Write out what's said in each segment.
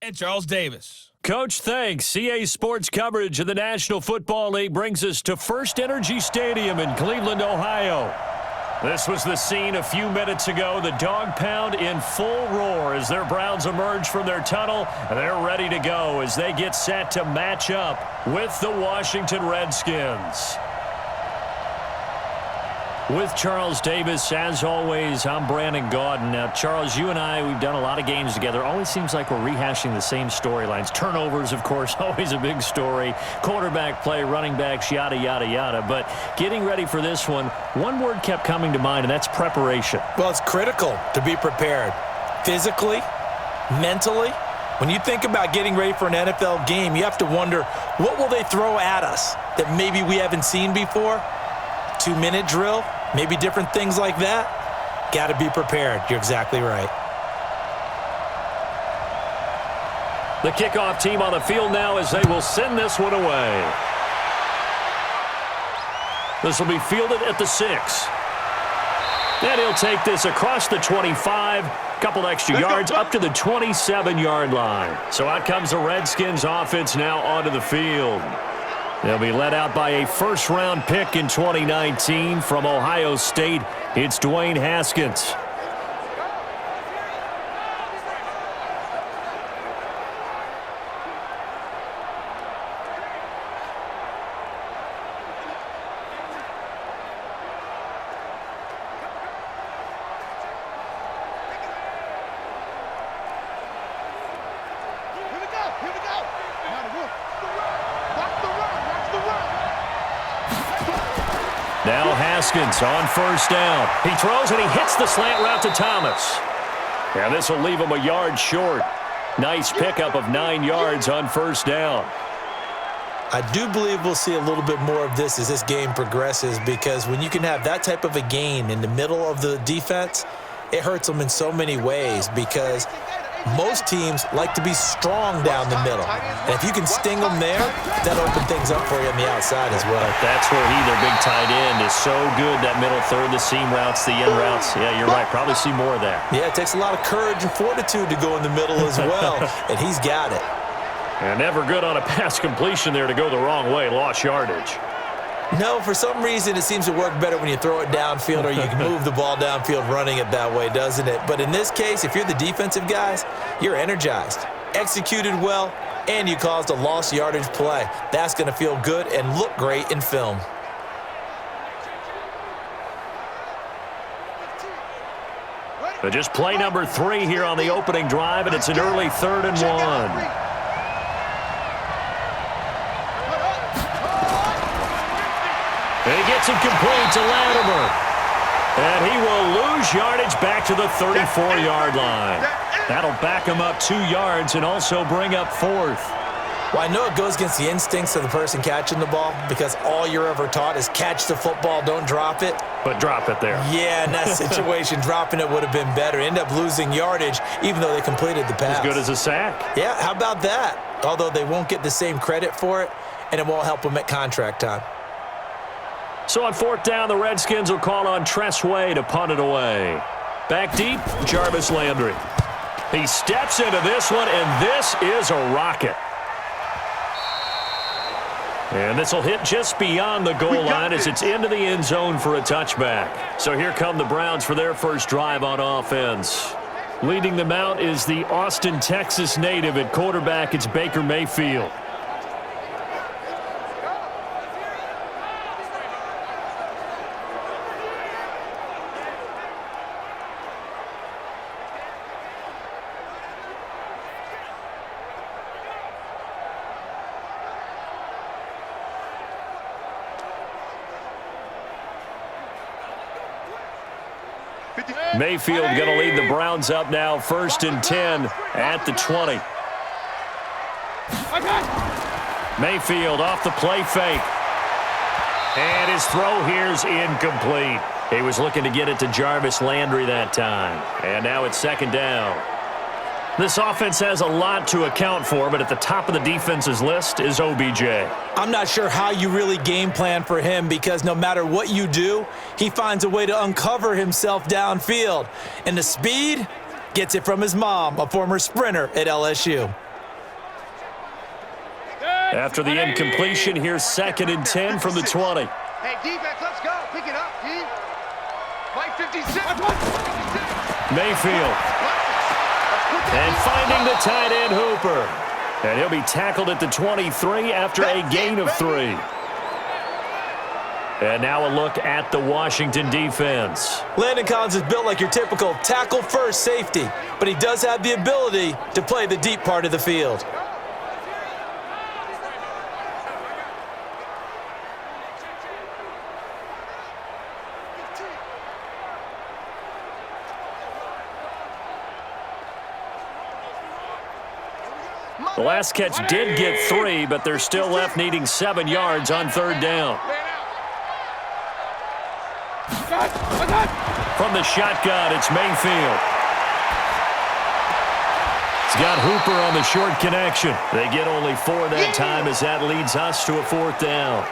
and Charles Davis. Coach, thanks. CA Sports coverage of the National Football League brings us to First Energy Stadium in Cleveland, Ohio. This was the scene a few minutes ago. The dog pound in full roar as their Browns emerge from their tunnel. And they're ready to go as they get set to match up with the Washington Redskins. With Charles Davis, as always, I'm Brandon Gaudin. Now, Charles, you and I, we've done a lot of games together. Always seems like we're rehashing the same storylines. Turnovers, of course, always a big story. Quarterback play, running backs, yada, yada, yada. But getting ready for this one word kept coming to mind, and that's preparation. Well, it's critical to be prepared. Physically, mentally. When you think about getting ready for an NFL game, you have to wonder, what will they throw at us that maybe we haven't seen before? 2-minute drill? Maybe different things like that. Got to be prepared. You're exactly right. The kickoff team on the field now as they will send this one away. This will be fielded at the 6. And he'll take this across the 25. Couple extra yards up to the 27-yard line. So out comes the Redskins offense now onto the field. They'll be led out by a first-round pick in 2019 from Ohio State. It's Dwayne Haskins. Now Haskins on first down. He throws and he hits the slant route to Thomas. And this will leave him a yard short. Nice pickup of 9 yards on first down. I do believe we'll see a little bit more of this as this game progresses, because when you can have that type of a gain in the middle of the defense, it hurts them in so many ways, because most teams like to be strong down the middle. And if you can sting them there, that'll open things up for you on the outside as well. That's where their big tight end, is so good. That middle third, the seam routes, the in routes. Yeah, you're right. Probably see more of that. Yeah, it takes a lot of courage and fortitude to go in the middle as well, and he's got it. And never good on a pass completion there to go the wrong way. Lost yardage. No, for some reason it seems to work better when you throw it downfield, or you can move the ball downfield running it that way, doesn't it? But in this case, if you're the defensive guys, you're energized, executed well, and you caused a lost yardage play. That's going to feel good and look great in film. But just play number 3 here on the opening drive, and it's an early 3rd and 1. And he gets it complete to Latimer. And he will lose yardage back to the 34-yard line. That'll back him up 2 yards and also bring up 4th. Well, I know it goes against the instincts of the person catching the ball, because all you're ever taught is catch the football, don't drop it. But drop it there. Yeah, in that situation, dropping it would have been better. End up losing yardage, even though they completed the pass. As good as a sack. Yeah, how about that? Although they won't get the same credit for it, and it won't help them at contract time. So on 4th down, the Redskins will call on Tress Way to punt it away. Back deep, Jarvis Landry. He steps into this one, and this is a rocket. And this will hit just beyond the goal line as it's into the end zone for a touchback. So here come the Browns for their first drive on offense. Leading them out is the Austin, Texas native. At quarterback, it's Baker Mayfield. Mayfield going to lead the Browns up now, 1st and 10 at the 20. Mayfield off the play fake. And his throw here's incomplete. He was looking to get it to Jarvis Landry that time. And now it's 2nd down. This offense has a lot to account for, but at the top of the defense's list is OBJ. I'm not sure how you really game plan for him, because no matter what you do, he finds a way to uncover himself downfield. And the speed gets it from his mom, a former sprinter at LSU. After the incompletion, here's 2nd and 10 from the 20. Hey, defense, let's go. Pick it up, D. Mike 56. Mayfield. And finding the tight end, Hooper. And he'll be tackled at the 23 after a gain of 3. And now a look at the Washington defense. Landon Collins is built like your typical tackle-first safety, but he does have the ability to play the deep part of the field. The last catch did get 3, but they're still left needing 7 yards on 3rd down. From the shotgun, it's Mayfield. He's got Hooper on the short connection. They get only 4 that time as that leads us to a 4th down.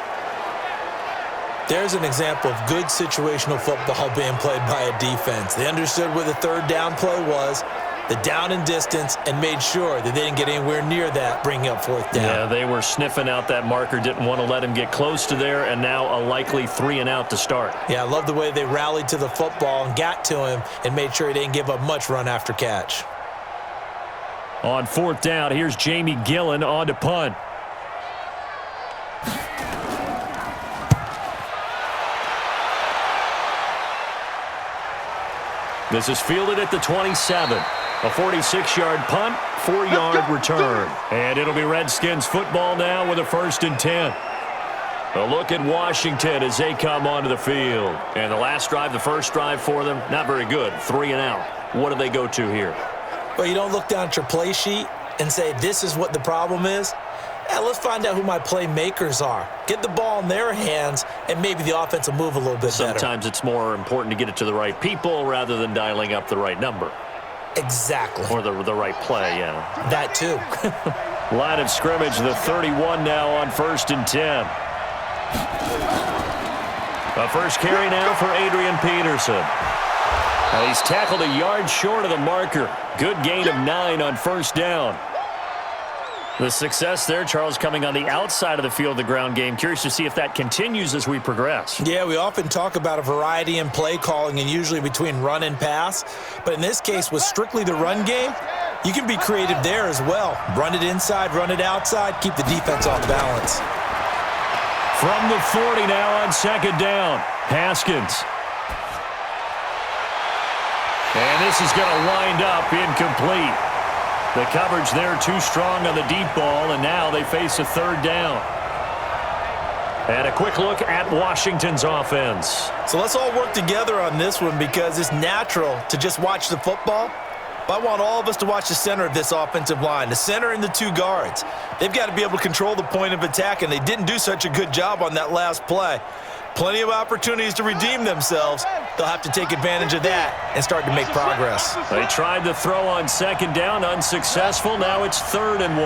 There's an example of good situational football being played by a defense. They understood where the 3rd down play was, the down and distance, and made sure that they didn't get anywhere near that, bringing up 4th down. Yeah, they were sniffing out that marker, didn't want to let him get close to there, and now a likely 3 and out to start. Yeah, I love the way they rallied to the football and got to him and made sure he didn't give up much run after catch. On 4th down, here's Jamie Gillen on to punt. This is fielded at the 27. A 46-yard punt, 4-yard return. And it'll be Redskins football now with a 1st and 10. A look at Washington as they come onto the field. And the last drive, the first drive for them, not very good. 3 and out. What do they go to here? Well, you don't look down at your play sheet and say, this is what the problem is. Yeah, let's find out who my playmakers are. Get the ball in their hands, and maybe the offense will move a little bit better. Sometimes it's more important to get it to the right people rather than dialing up the right number. Exactly. Or the right play, yeah. That too. Line of scrimmage, the 31 now on 1st and 10. A first carry now for Adrian Peterson. He's tackled a yard short of the marker. Good gain of 9 on 1st down. The success there, Charles, coming on the outside of the field, the ground game. Curious to see if that continues as we progress. Yeah, we often talk about a variety in play calling and usually between run and pass. But in this case, with strictly the run game, you can be creative there as well. Run it inside, run it outside, keep the defense off balance. From the 40 now on 2nd down, Haskins. And this is going to wind up incomplete. The coverage there too strong on the deep ball, and now they face a 3rd down. And a quick look at Washington's offense. So let's all work together on this one because it's natural to just watch the football. But I want all of us to watch the center of this offensive line, the center and the 2 guards. They've got to be able to control the point of attack, and they didn't do such a good job on that last play. Plenty of opportunities to redeem themselves. They'll have to take advantage of that and start to make progress. They tried to throw on 2nd down, unsuccessful. Now it's 3rd and 1.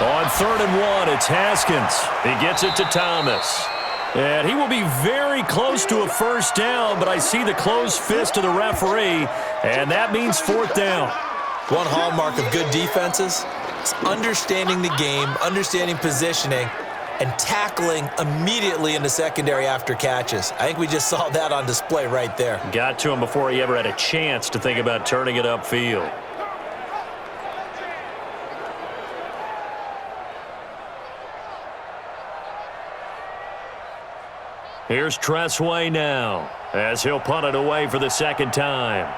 On 3rd and 1, it's Haskins. He gets it to Thomas. And he will be very close to a 1st down, but I see the closed fist of the referee, and that means 4th down. One hallmark of good defenses is understanding the game, understanding positioning, and tackling immediately in the secondary after catches. I think we just saw that on display right there. Got to him before he ever had a chance to think about turning it upfield. Here's Tressway now as he'll punt it away for the 2nd time.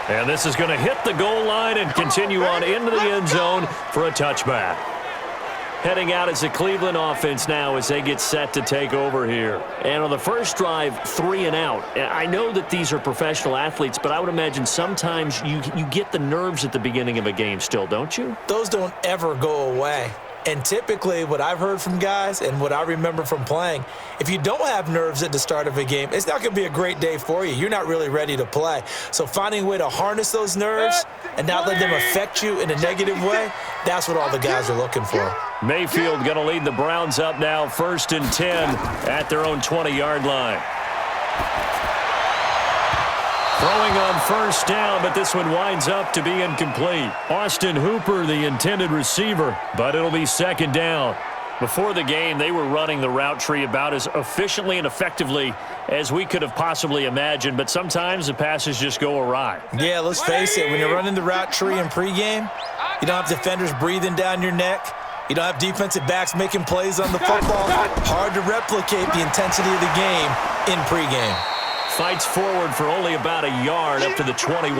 And this is going to hit the goal line and continue on into the end zone for a touchback. Heading out as a Cleveland offense now as they get set to take over here. And on the first drive, 3 and out. I know that these are professional athletes, but I would imagine sometimes you get the nerves at the beginning of a game still, don't you? Those don't ever go away. And typically what I've heard from guys and what I remember from playing, if you don't have nerves at the start of a game, it's not going to be a great day for you. You're not really ready to play. So finding a way to harness those nerves and not let them affect you in a negative way, that's what all the guys are looking for. Mayfield going to lead the Browns up now, 1st and 10 at their own 20-yard line. Throwing on 1st down, but this one winds up to be incomplete. Austin Hooper, the intended receiver, but it'll be 2nd down. Before the game, they were running the route tree about as efficiently and effectively as we could have possibly imagined, but sometimes the passes just go awry. Yeah, let's face it, when you're running the route tree in pregame, you don't have defenders breathing down your neck. You don't have defensive backs making plays on the football. Hard to replicate the intensity of the game in pregame. Fights forward for only about a yard up to the 21.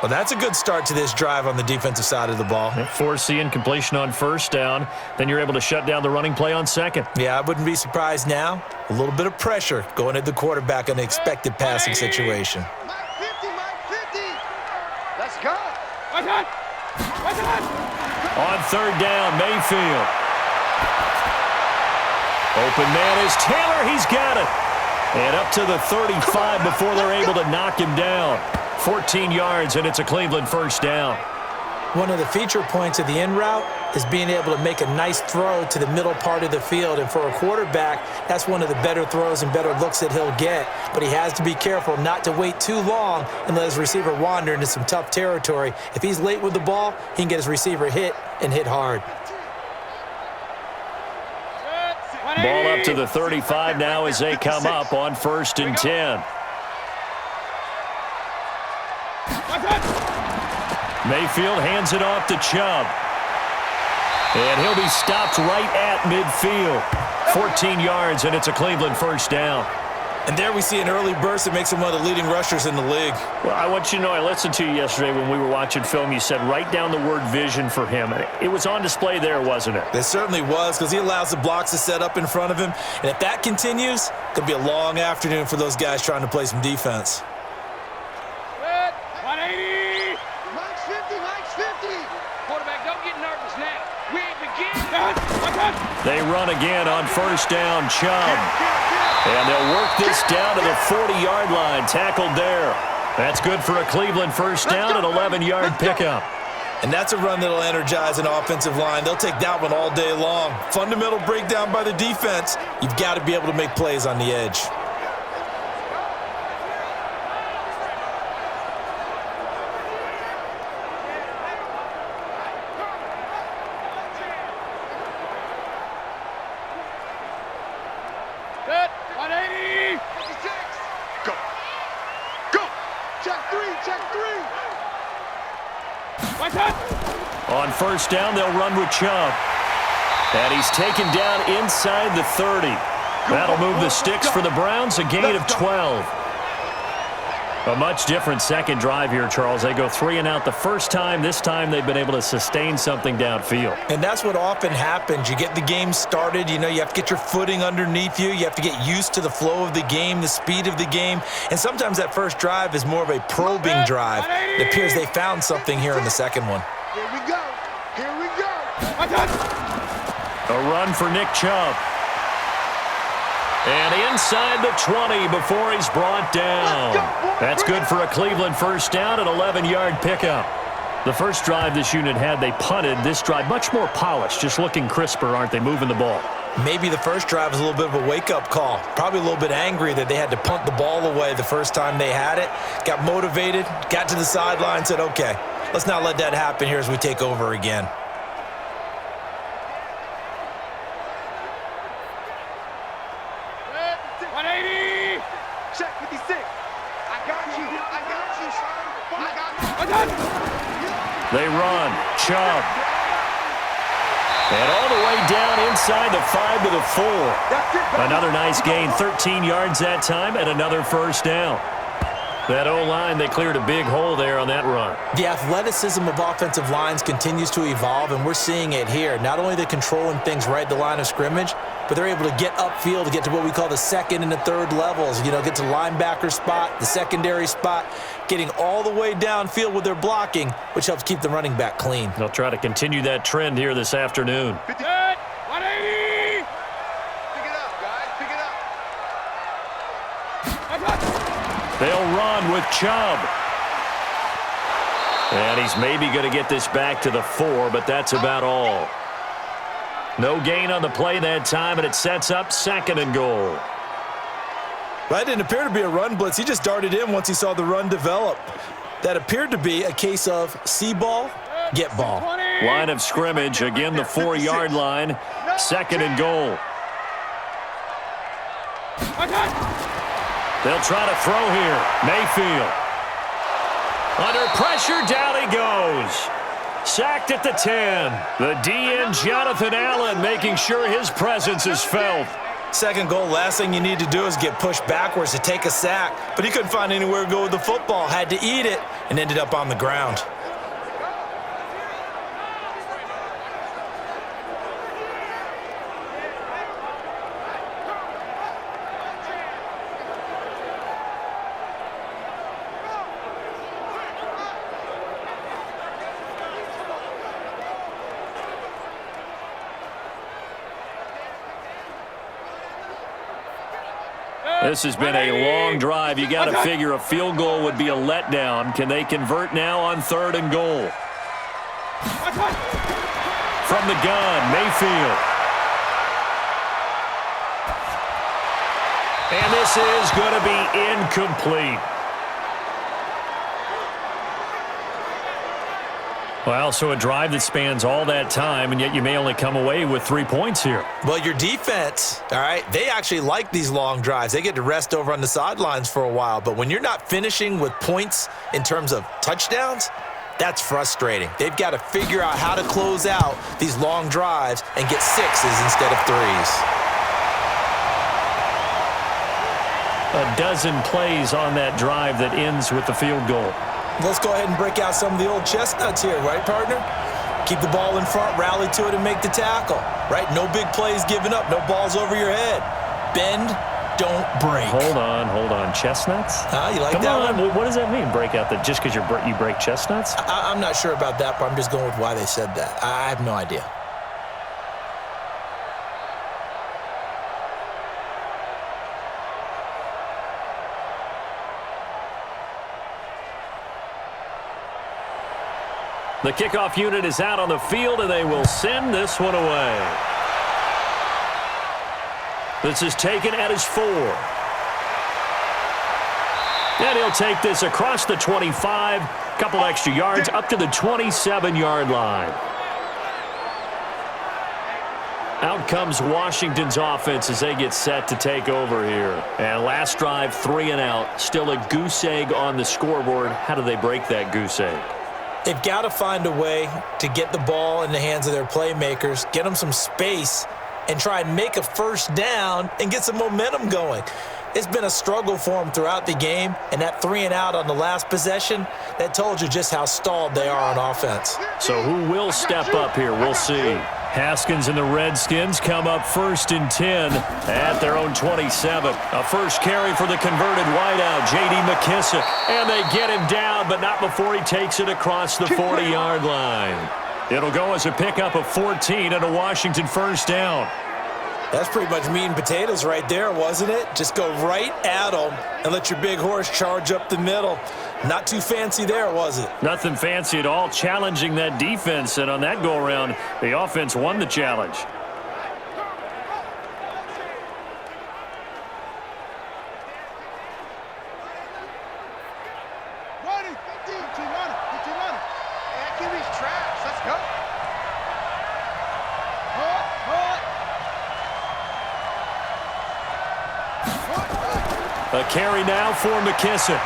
Well, that's a good start to this drive on the defensive side of the ball. Force the incompletion on 1st down. Then you're able to shut down the running play on 2nd. Yeah, I wouldn't be surprised now. A little bit of pressure going at the quarterback in an expected passing situation. Mike 50, Mike 50. Let's go. On 3rd down, Mayfield. Open man is Taylor. He's got it. And up to the 35 before they're able to knock him down. 14 yards, and it's a Cleveland 1st down. One of the feature points of the in route is being able to make a nice throw to the middle part of the field. And for a quarterback, that's one of the better throws and better looks that he'll get. But he has to be careful not to wait too long and let his receiver wander into some tough territory. If he's late with the ball, he can get his receiver hit and hit hard. Ball up to the 35 now as they come up on 1st and 10. Mayfield hands it off to Chubb. And he'll be stopped right at midfield. 14 yards, and it's a Cleveland 1st down. And there we see an early burst that makes him one of the leading rushers in the league. Well, I want you to know, I listened to you yesterday when we were watching film. You said write down the word vision for him. It was on display there, wasn't it? It certainly was, because he allows the blocks to set up in front of him. And if that continues, it could be a long afternoon for those guys trying to play some defense. 180. Mike's 50, Mike's 50. Quarterback, don't get nervous now. We ain't beginning. They run again on 1st down, Chubb. And they'll work this down to the 40-yard line, tackled there. That's good for a Cleveland 1st down, an 11-yard pickup. And that's a run that'll energize an offensive line. They'll take that one all day long. Fundamental breakdown by the defense. You've got to be able to make plays on the edge. Good. 180. 56. Go. Go. Check 3. Check 3. On 1st down, they'll run with Chubb. And he's taken down inside the 30. That'll move the sticks for the Browns, a gain of 12. A much different second drive here, Charles. They go 3 and out the first time. This time they've been able to sustain something downfield. And that's what often happens. You get the game started. You know, you have to get your footing underneath you. You have to get used to the flow of the game, the speed of the game. And sometimes that first drive is more of a probing drive. It appears they found something here in the second one. Here we go. Here we go. A run for Nick Chubb. And inside the 20 before he's brought down. That's good for a Cleveland 1st down, an 11-yard pickup. The first drive this unit had, they punted. This drive, much more polished, just looking crisper, aren't they, moving the ball? Maybe the first drive was a little bit of a wake-up call. Probably a little bit angry that they had to punt the ball away the first time they had it. Got motivated, got to the sideline, said, okay, let's not let that happen here as we take over again. They run. Chubb. And all the way down inside the 5 to the 4. Another nice gain, 13 yards that time, and another 1st down. That O-line, they cleared a big hole there on that run. The athleticism of offensive lines continues to evolve, and we're seeing it here. Not only they're controlling things right at the line of scrimmage, but they're able to get upfield to get to what we call the second and the third levels. You know, get to linebacker spot, the secondary spot, getting all the way downfield with their blocking, which helps keep the running back clean. They'll try to continue that trend here this afternoon. Good. 180. Pick it up, guys. Pick it up. They'll run with Chubb. And he's maybe going to get this back to the 4, but that's about all. No gain on the play that time, and it sets up 2nd and goal. That didn't appear to be a run blitz. He just darted in once he saw the run develop. That appeared to be a case of see ball, get ball. Line of scrimmage, again the 4-yard line, 2nd and goal. They'll try to throw here. Mayfield. Under pressure, down he goes. Sacked at the 10. The DN, Jonathan Allen, making sure his presence is felt. 2nd goal, last thing you need to do is get pushed backwards to take a sack. But he couldn't find anywhere to go with the football. Had to eat it and ended up on the ground. This has been a long drive. You got to figure a field goal would be a letdown. Can they convert now on 3rd and goal? From the gun, Mayfield. And this is going to be incomplete. Well, so a drive that spans all that time, and yet you may only come away with 3 points here. Well, your defense, all right, they actually like these long drives. They get to rest over on the sidelines for a while. But when you're not finishing with points in terms of touchdowns, that's frustrating. They've got to figure out how to close out these long drives and get 6s instead of 3s. A dozen plays on that drive that ends with the field goal. Let's go ahead and break out some of the old chestnuts here, right, partner? Keep the ball in front, rally to it, and make the tackle, right? No big plays given up, no balls over your head. Bend, don't break. Hold on. Chestnuts? You like Come that on. one? What does that mean, break out? That just because you break chestnuts? I'm not sure about that, but I'm just going with why they said that. I have no idea. The kickoff unit is out on the field, and they will send this one away. This is taken at his 4. And he'll take this across the 25, couple extra yards, up to the 27-yard line. Out comes Washington's offense as they get set to take over here. And last drive, 3 and out. Still a goose egg on the scoreboard. How do they break that goose egg? They've got to find a way to get the ball in the hands of their playmakers, get them some space, and try and make a first down and get some momentum going. It's been a struggle for them throughout the game, and that 3 and out on the last possession, that told you just how stalled they are on offense. So who will step up here? We'll see. Haskins and the Redskins come up 1st and 10 at their own 27. A first carry for the converted wideout, J.D. McKissick. And they get him down, but not before he takes it across the 40-yard line. It'll go as a pickup of 14 and a Washington first down. That's pretty much meat and potatoes right there, wasn't it? Just go right at them and let your big horse charge up the middle. Not too fancy there, was it? Nothing fancy at all, challenging that defense. And on that go-around, the offense won the challenge. A carry now for McKissick.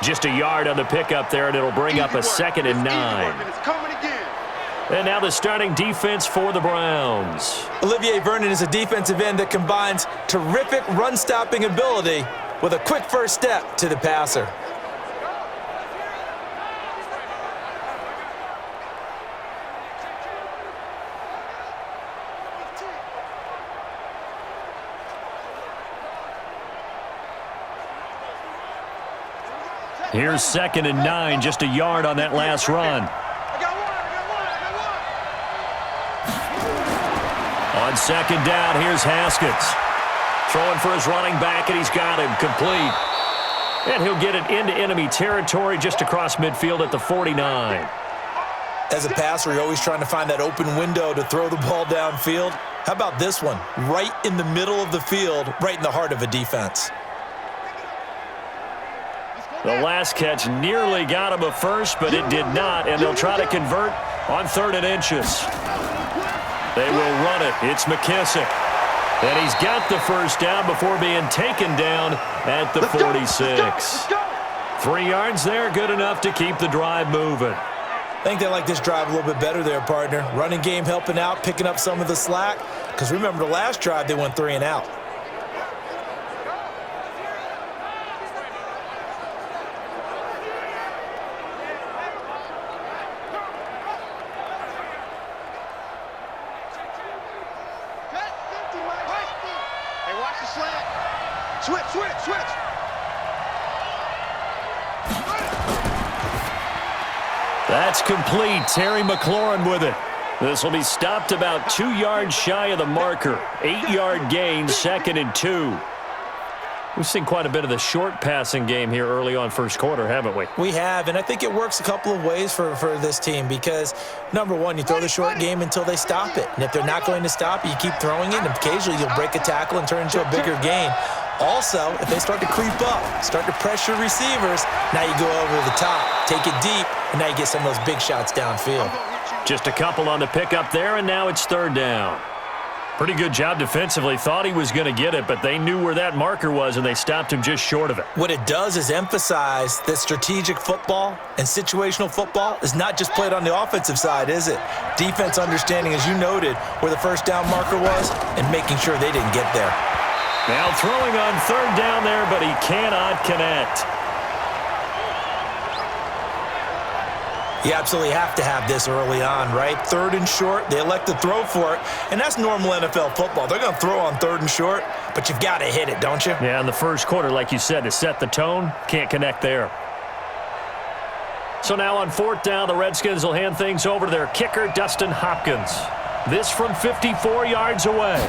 Just a yard on the pickup there, and it'll bring up a 2nd and 9. And now the starting defense for the Browns. Olivier Vernon is a defensive end that combines terrific run-stopping ability with a quick first step to the passer. Here's 2nd and 9, just a yard on that last run. On 2nd down, here's Haskins. Throwing for his running back, and he's got him complete. And he'll get it into enemy territory just across midfield at the 49. As a passer, you're always trying to find that open window to throw the ball downfield. How about this one? Right in the middle of the field, right in the heart of a defense. The last catch nearly got him a first, but it did not, and they'll try to convert on 3rd and inches. They will run it. It's McKissick. And he's got the first down before being taken down at the 46. 3 yards there, good enough to keep the drive moving. I think they like this drive a little bit better there, partner. Running game helping out, picking up some of the slack. Because remember the last drive, they went 3 and out. Switch. That's complete. Terry McLaurin with it. This will be stopped about 2 yards shy of the marker. 8-yard gain, 2nd and 2. We've seen quite a bit of the short passing game here early on first quarter, haven't we? We have, and I think it works a couple of ways for this team because, number one, you throw the short game until they stop it. And if they're not going to stop it, you keep throwing it, and occasionally you'll break a tackle and turn into a bigger gain. Also, if they start to creep up, start to pressure receivers, now you go over the top, take it deep, and now you get some of those big shots downfield. Just a couple on the pickup there, and now it's 3rd down. Pretty good job defensively. Thought he was going to get it, but they knew where that marker was, and they stopped him just short of it. What it does is emphasize that strategic football and situational football is not just played on the offensive side, is it? Defense understanding, as you noted, where the first down marker was and making sure they didn't get there. Now throwing on 3rd down there, but he cannot connect. You absolutely have to have this early on, right? 3rd and short, they elect to throw for it, and that's normal NFL football. They're going to throw on 3rd and short, but you've got to hit it, don't you? Yeah, in the first quarter, like you said, to set the tone, can't connect there. So now on 4th down, the Redskins will hand things over to their kicker, Dustin Hopkins. This from 54 yards away.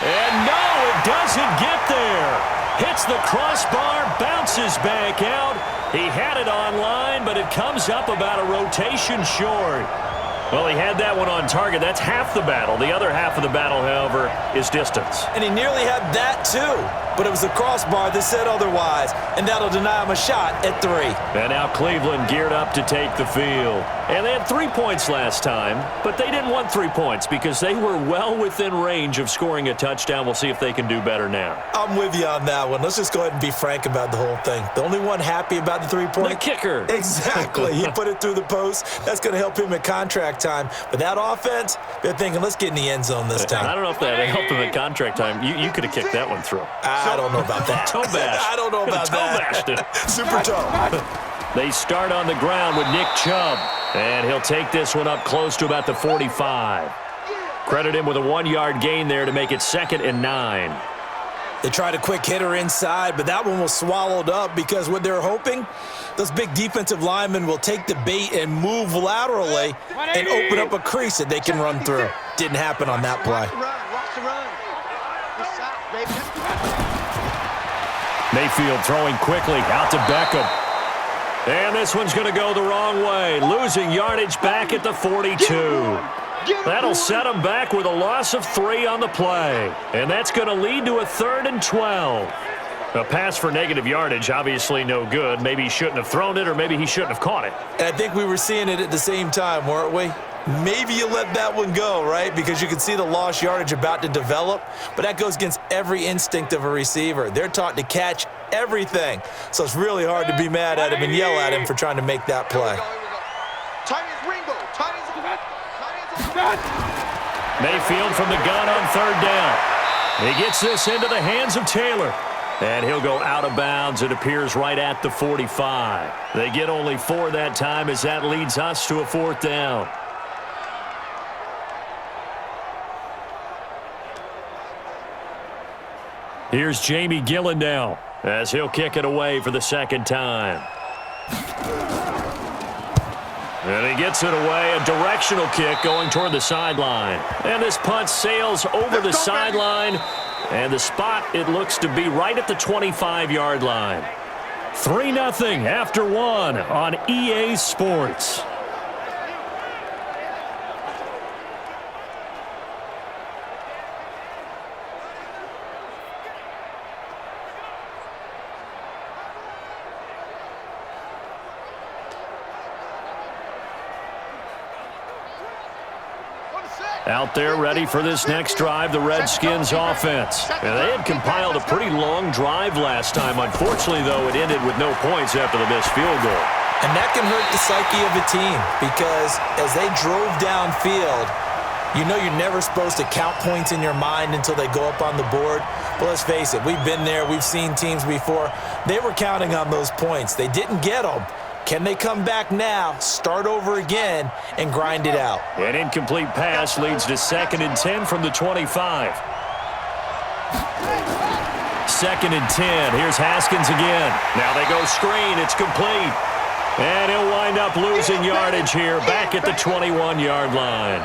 And no, it doesn't get there. Hits the crossbar, bounces back out. He had it online, but it comes up about a rotation short. Well, he had that one on target. That's half the battle. The other half of the battle, however, is distance. And he nearly had that too, but it was the crossbar that said otherwise, and that'll deny him a shot at 3. And now Cleveland geared up to take the field. And they had 3 points last time, but they didn't want 3 points because they were well within range of scoring a touchdown. We'll see if they can do better now. I'm with you on that one. Let's just go ahead and be frank about the whole thing. The only one happy about the 3-point? The kicker. Exactly. He put it through the post. That's going to help him at contract time. But that offense, they're thinking, let's get in the end zone this time. I don't know if that helped him at contract time. You could have kicked that one through. I don't know about that. Toe bash. I don't know about that. Toe bashed it. Super toe. They start on the ground with Nick Chubb. And he'll take this one up close to about the 45. Credit him with a 1-yard gain there to make it 2nd and 9. They tried a quick hitter inside, but that one was swallowed up because what they're hoping, those big defensive linemen will take the bait and move laterally and open up a crease that they can run through. Didn't happen on that play. Mayfield throwing quickly out to Beckham. And this one's going to go the wrong way, losing yardage back at the 42. That'll set him back with a loss of 3 on the play. And that's going to lead to a 3rd and 12. A pass for negative yardage, obviously no good. Maybe he shouldn't have thrown it, or maybe he shouldn't have caught it. And I think we were seeing it at the same time, weren't we? Maybe you let that one go, right? Because you can see the lost yardage about to develop, but that goes against every instinct of a receiver. They're taught to catch everything. So it's really hard to be mad at him and yell at him for trying to make that play. Mayfield from the gun on third down. He gets this into the hands of Taylor. And he'll go out of bounds. It appears right at the 45. They get only 4 that time as that leads us to a 4th down. Here's Jamie Gillen now as he'll kick it away for the 2nd time. And he gets it away, a directional kick going toward the sideline. And this punt sails over the sideline. And the spot, it looks to be right at the 25-yard line. 3-0 after 1 on EA Sports. Out there ready for this next drive, the Redskins offense. And they had compiled a pretty long drive last time. Unfortunately, though, it ended with no points after the missed field goal. And that can hurt the psyche of a team because as they drove downfield, you know you're never supposed to count points in your mind until they go up on the board. But let's face it, we've been there. We've seen teams before. They were counting on those points. They didn't get them. Can they come back now, start over again, and grind it out? An incomplete pass leads to 2nd and 10 from the 25. 2nd and 10. Here's Haskins again. Now they go screen. It's complete. And he'll wind up losing yardage here back at the 21-yard line.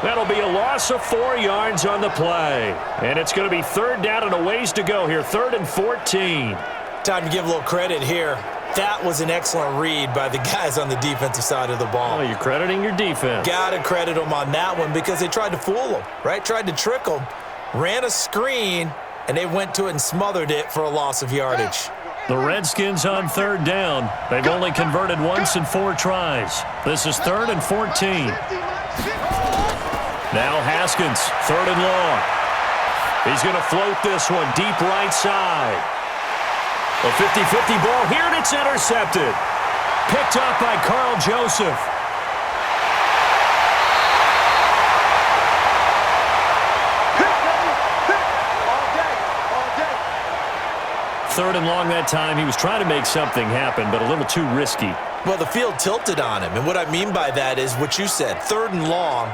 That'll be a loss of 4 yards on the play. And it's going to be 3rd down and a ways to go here. 3rd and 14. Time to give a little credit here. That was an excellent read by the guys on the defensive side of the ball. Oh, you're crediting your defense. Got to credit them on that one because they tried to fool them, right? Tried to trick them. Ran a screen, and they went to it and smothered it for a loss of yardage. The Redskins on 3rd down. They've only converted once in 4 tries. This is 3rd and 14. Now Haskins, 3rd and long. He's going to float this one deep right side. A 50-50 ball here, and it's intercepted. Picked up by Carl Joseph. Third and long that time. He was trying to make something happen, but a little too risky. Well, the field tilted on him, and what I mean by that is what you said. 3rd and long,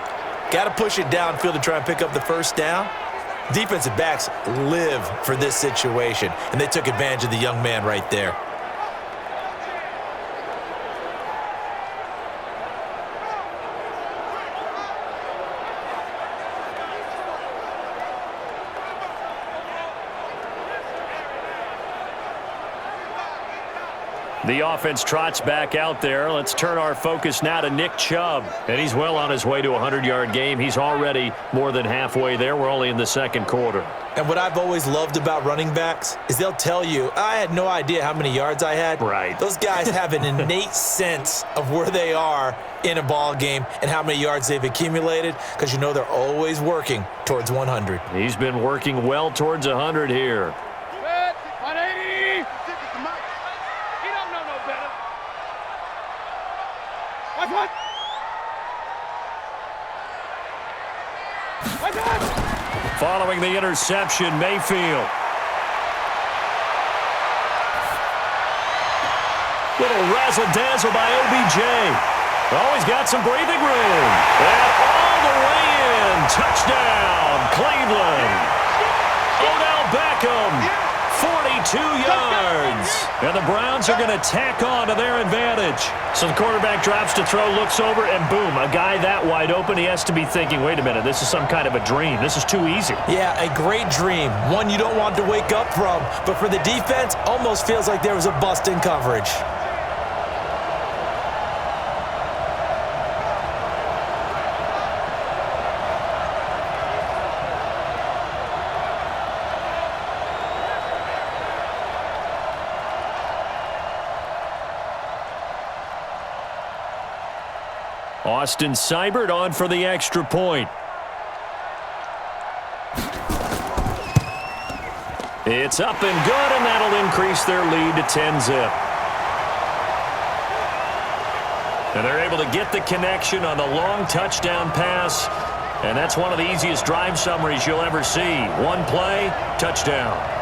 got to push it downfield to try and pick up the 1st down. Defensive backs live for this situation, and they took advantage of the young man right there. The offense trots back out there. Let's turn our focus now to Nick Chubb. And he's well on his way to a 100-yard game. He's already more than halfway there. We're only in the 2nd quarter. And what I've always loved about running backs is they'll tell you, I had no idea how many yards I had. Right. Those guys have an innate sense of where they are in a ball game and how many yards they've accumulated because you know they're always working towards 100. He's been working well towards 100 here. 180. He don't know no better. What? Following the interception, Mayfield. Little razzle-dazzle by OBJ. Oh, he's got some breathing room. And all the way in. Touchdown, Cleveland. Odell Beckham. 42 yards. And the Browns are going to tack on to their advantage. So the quarterback drops to throw, looks over, and boom, a guy that wide open, he has to be thinking, wait a minute, this is some kind of a dream. This is too easy. Yeah, a great dream. One you don't want to wake up from. But for the defense, almost feels like there was a bust in coverage. Austin Seibert on for the extra point. It's up and good, and that'll increase their lead to 10-zip. And they're able to get the connection on the long touchdown pass. And that's one of the easiest drive summaries you'll ever see. One play, touchdown.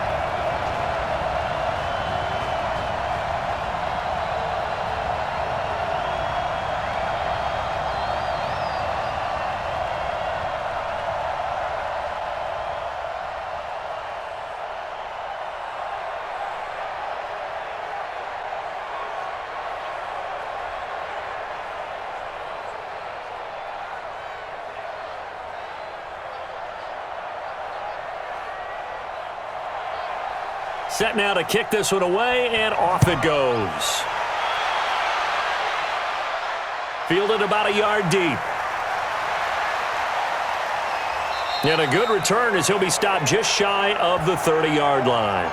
Set now to kick this one away, and off it goes. Fielded about a yard deep. And a good return as he'll be stopped just shy of the 30-yard line.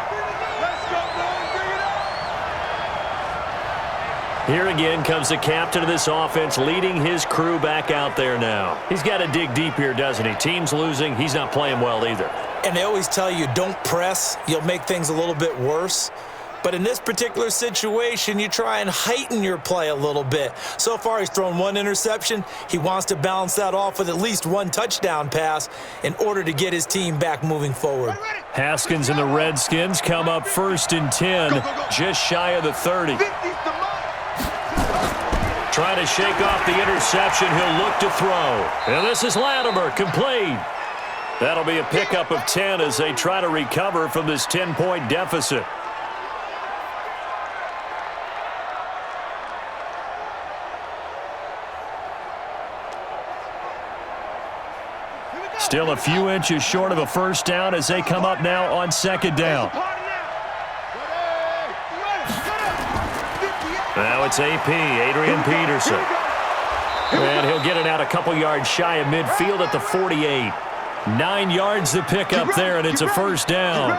Here again comes the captain of this offense leading his crew back out there now. He's got to dig deep here, doesn't he? Team's losing. He's not playing well either. And they always tell you, don't press. You'll make things a little bit worse. But in this particular situation, you try and heighten your play a little bit. So far, he's thrown one interception. He wants to balance that off with at least one touchdown pass in order to get his team back moving forward. Haskins and the Redskins come up 1st and 10, just shy of the 30. Trying to shake off the interception. He'll look to throw. And this is Latimer, complete. That'll be a pickup of 10 as they try to recover from this 10-point deficit. Still a few inches short of a first down as they come up now on 2nd down. Now it's AP, Adrian Peterson. And he'll get it out a couple yards shy of midfield at the 48. 9 yards to pick up there, and it's a first down.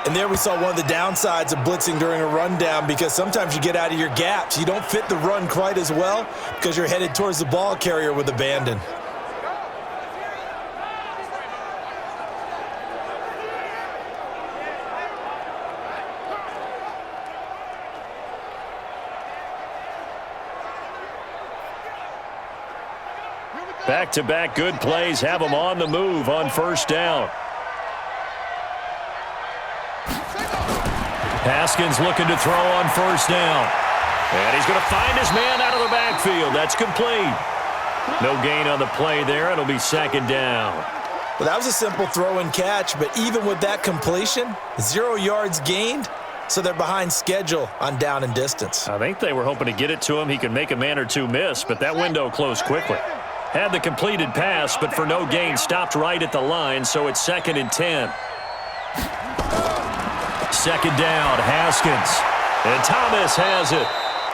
And there we saw one of the downsides of blitzing during a rundown, because sometimes you get out of your gaps. You don't fit the run quite as well because you're headed towards the ball carrier with abandon. Back-to-back good plays have him on the move on first down. Haskins looking to throw on first down. And he's going to find his man out of the backfield. That's complete. No gain on the play there. It'll be 2nd down. Well, that was a simple throw and catch, but even with that completion, 0 yards gained, so they're behind schedule on down and distance. I think they were hoping to get it to him. He could make a man or two miss, but that window closed quickly. Had the completed pass, but for no gain, stopped right at the line, so it's 2nd and 10. 2nd down, Haskins. And Thomas has it.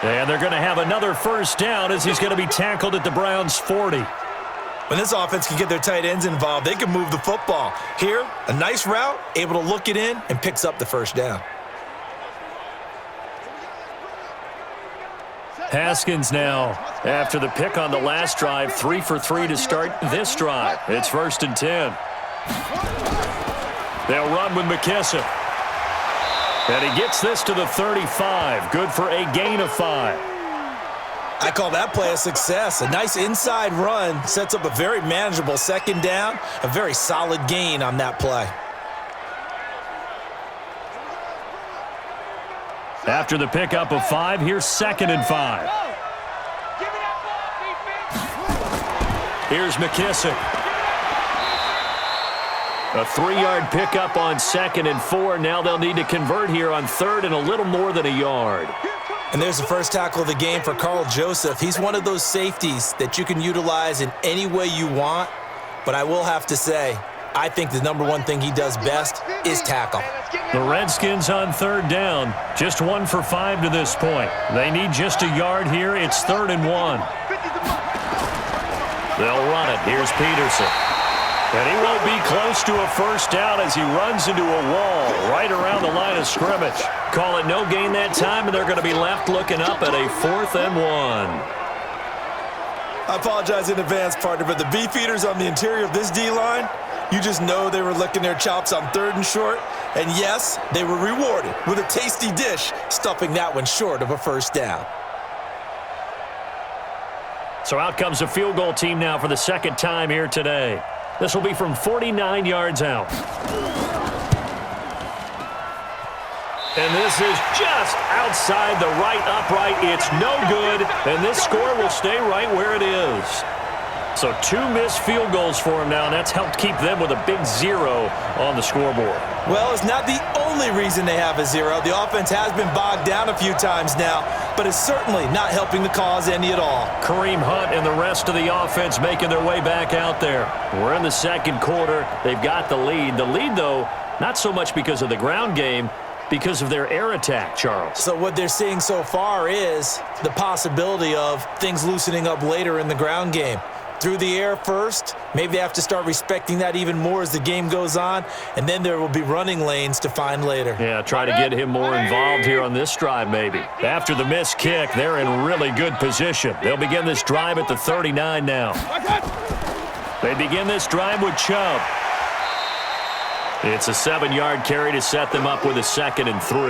And they're going to have another first down as he's going to be tackled at the Browns' 40. When this offense can get their tight ends involved, they can move the football. Here, a nice route, able to look it in, and picks up the first down. Haskins now, after the pick on the last drive, 3 for 3 to start this drive. It's 1st and 10. They'll run with McKissick. And he gets this to the 35. Good for a gain of 5. I call that play a success. A nice inside run sets up a very manageable 2nd down. A very solid gain on that play. After the pickup of 5, here's 2nd and 5. Here's McKissick. A 3-yard pickup on 2nd and 4. Now they'll need to convert here on 3rd and a little more than a yard. And there's the first tackle of the game for Carl Joseph. He's one of those safeties that you can utilize in any way you want. But I will have to say, I think the number one thing he does best is tackle. The Redskins on 3rd down. Just 1 for 5 to this point. They need just a yard here. It's 3rd and 1. They'll run it. Here's Peterson. And he won't be close to a first down as he runs into a wall right around the line of scrimmage. Call it no gain that time, and they're going to be left looking up at a 4th and 1. I apologize in advance, partner, but the beefeaters on the interior of this D-line, you just know they were licking their chops on 3rd and short. And yes, they were rewarded with a tasty dish, stuffing that one short of a first down. So out comes the field goal team now for the 2nd time here today. This will be from 49 yards out. And this is just outside the right upright. It's no good, and this score will stay right where it is. So 2 missed field goals for him now, and that's helped keep them with a big 0 on the scoreboard. Well, it's not the only reason they have a 0. The offense has been bogged down a few times now, but it's certainly not helping the cause any at all. Kareem Hunt and the rest of the offense making their way back out there. We're in the second quarter. They've got the lead. The lead, though, not so much because of the ground game, because of their air attack, Charles. So what they're seeing so far is the possibility of things loosening up later in the ground game. Through the air first, maybe they have to start respecting that even more as the game goes on, and then there will be running lanes to find later. Yeah, try to get him more involved here on this drive maybe. After the missed kick, they're in really good position. They'll begin this drive at the 39 now. They begin this drive with Chubb. It's a 7-yard carry to set them up with a 2nd and 3.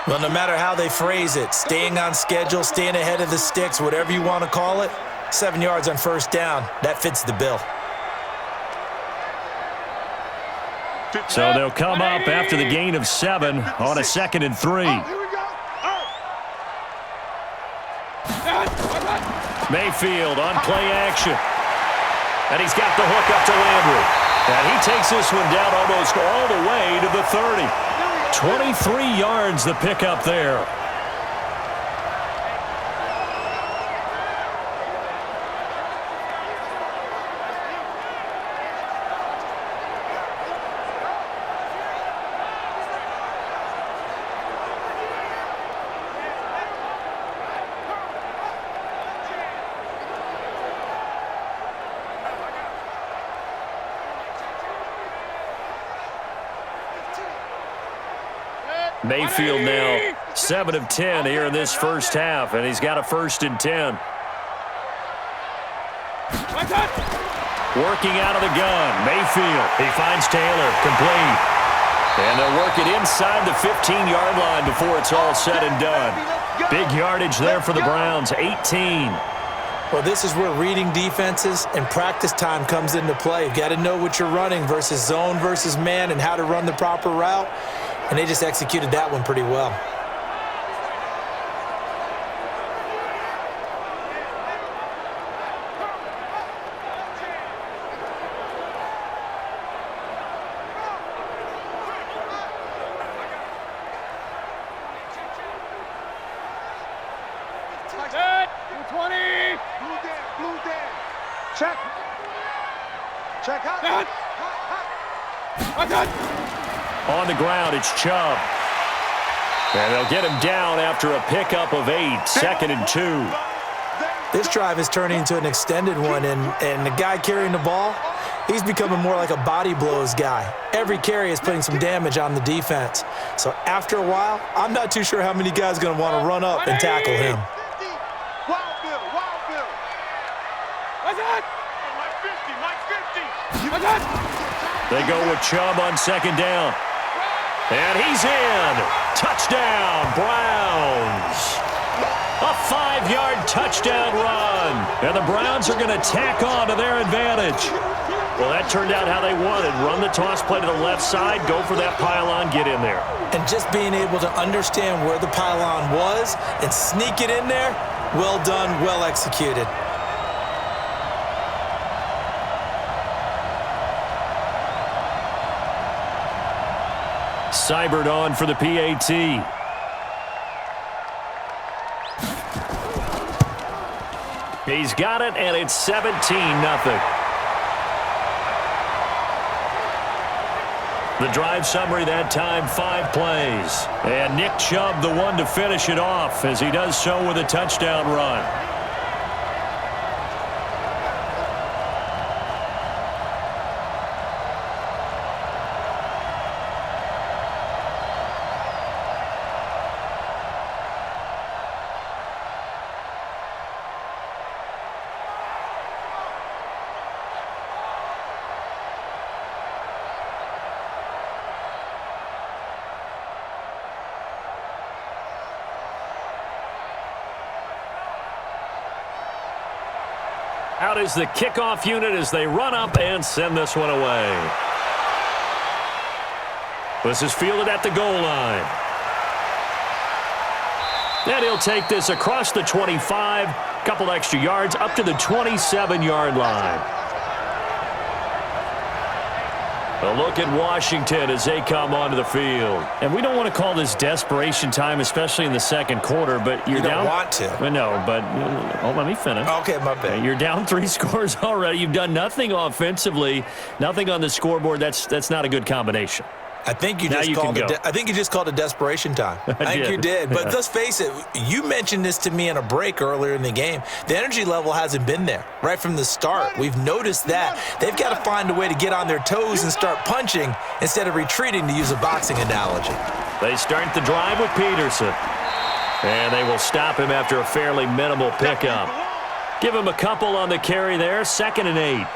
Well, no matter how they phrase it, staying on schedule, staying ahead of the sticks, whatever you want to call it, 7 yards on first down, that fits the bill. So they'll come up after the gain of 7 on a 2nd and 3. Mayfield on play action. And he's got the hook up to Landry. And he takes this one down almost all the way to the 30. 23 yards the pickup there. Mayfield now 7 of 10 here in this first half, and he's got a 1st and 10. Working out of the gun, Mayfield. He finds Taylor, complete. And they'll work it inside the 15-yard line before it's all said and done. Big yardage there for the Browns, 18. Well, this is where reading defenses and practice time comes into play. You've got to know what you're running versus zone versus man and how to run the proper route. And they just executed that one pretty well. On the ground, it's Chubb. And they'll get him down after a pickup of 8, 2nd and 2. This drive is turning into an extended one, and the guy carrying the ball, he's becoming more like a body blows guy. Every carry is putting some damage on the defense. So after a while, I'm not too sure how many guys are going to want to run up and tackle him. They go with Chubb on 2nd down. And he's in. Touchdown, Browns. A 5-yard touchdown run. And the Browns are going to tack on to their advantage. Well, that turned out how they wanted. Run the toss play to the left side, go for that pylon, get in there. And just being able to understand where the pylon was and sneak it in there, well done, well executed. Seibert on for the PAT. He's got it, and it's 17-0. The drive summary that time, 5 plays. And Nick Chubb, the one to finish it off, as he does so with a touchdown run. Out is the kickoff unit as they run up and send this one away. This is fielded at the goal line. And he'll take this across the 25, couple extra yards up to the 27-yard line. A look at Washington as they come onto the field. And we don't want to call this desperation time, especially in the second quarter, but you're down. You don't want to. No, but let me finish. Okay, my bad. You're down 3 scores already. You've done nothing offensively, nothing on the scoreboard. That's not a good combination. I think you just called it desperation time. I think you did. But let's face it, you mentioned this to me in a break earlier in the game. The energy level hasn't been there right from the start. We've noticed that. They've got to find a way to get on their toes and start punching instead of retreating, to use a boxing analogy. They start the drive with Peterson. And they will stop him after a fairly minimal pickup. Give him a couple on the carry there, 2nd and 8.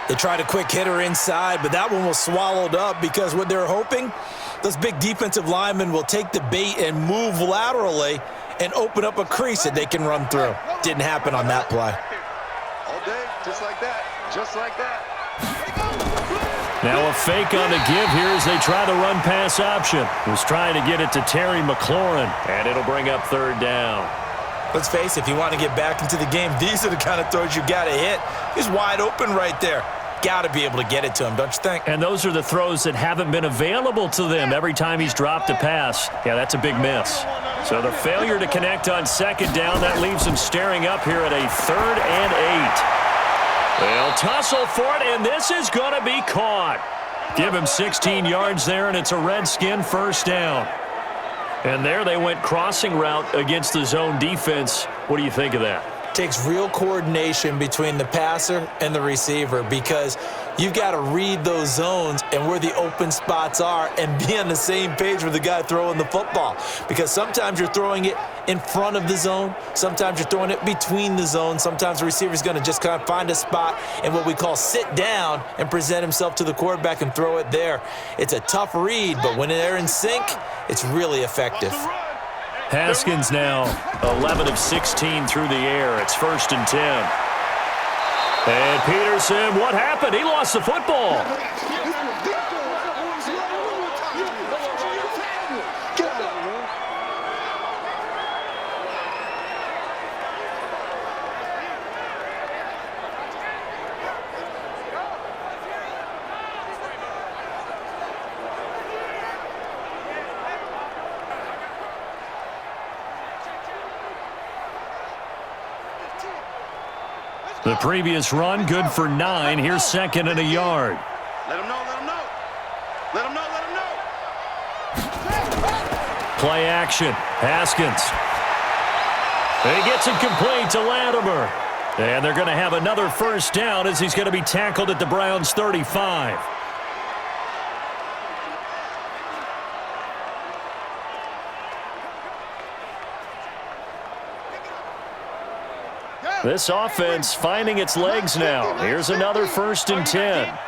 They tried a quick hitter inside, but that one was swallowed up because what they're hoping, those big defensive linemen will take the bait and move laterally and open up a crease that they can run through. Didn't happen on that play. All day, just like that. Just like that. Now a fake on the give here as they try the run-pass option. Was trying to get it to Terry McLaurin, and it'll bring up 3rd down. Let's face it, if you want to get back into the game, these are the kind of throws you got to hit. He's wide open right there. Got to be able to get it to him, don't you think? And those are the throws that haven't been available to them every time he's dropped a pass. Yeah, that's a big miss. So the failure to connect on 2nd down, that leaves them staring up here at a 3rd and 8. They'll tussle for it, and this is going to be caught. Give him 16 yards there, and it's a Redskin 1st down. And there they went crossing route against the zone defense. What do you think of that? Takes real coordination between the passer and the receiver, because you've got to read those zones and where the open spots are and be on the same page with the guy throwing the football. Because sometimes you're throwing it in front of the zone. Sometimes you're throwing it between the zones. Sometimes the receiver's going to just kind of find a spot and what we call sit down and present himself to the quarterback and throw it there. It's a tough read, but when they're in sync, it's really effective. Haskins now 11 of 16 through the air. It's 1st and 10. And Peterson, what happened? He lost the football. The previous run, good for 9. Here's 2nd and a yard. Let him know, let him know. Let him know, let him know. Play action. Haskins. And he gets it complete to Latimer. And they're going to have another 1st down as he's going to be tackled at the Browns' 35. This offense finding its legs now. Here's another 1st and 10.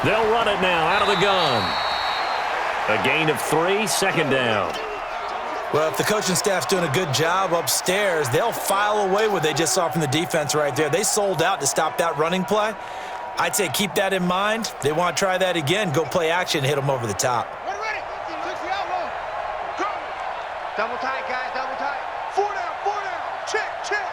They'll run it now out of the gun. A gain of 3, 2nd down. Well, if the coaching staff's doing a good job upstairs, they'll file away what they just saw from the defense right there. They sold out to stop that running play. I'd say keep that in mind. They want to try that again. Go play action, hit them over the top. Double tight, guys, double tight. 4 down, 4 down. Check, check.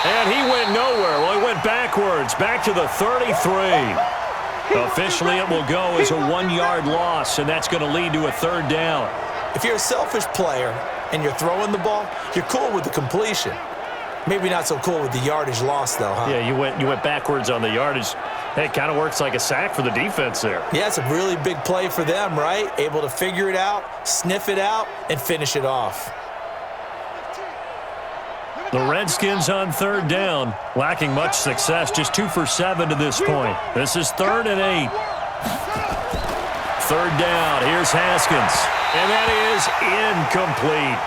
And he went nowhere. Well, he went backwards, back to the 33. Officially, it will go as a 1-yard loss, and that's going to lead to a 3rd down. If you're a selfish player and you're throwing the ball, you're cool with the completion. Maybe not so cool with the yardage loss, though, huh? Yeah, you went backwards on the yardage. Hey, it kind of works like a sack for the defense there. Yeah, it's a really big play for them, right? Able to figure it out, sniff it out, and finish it off. The Redskins on 3rd down, lacking much success, just 2 for 7 to this point. This is 3rd and 8. 3rd down, here's Haskins, and that is incomplete.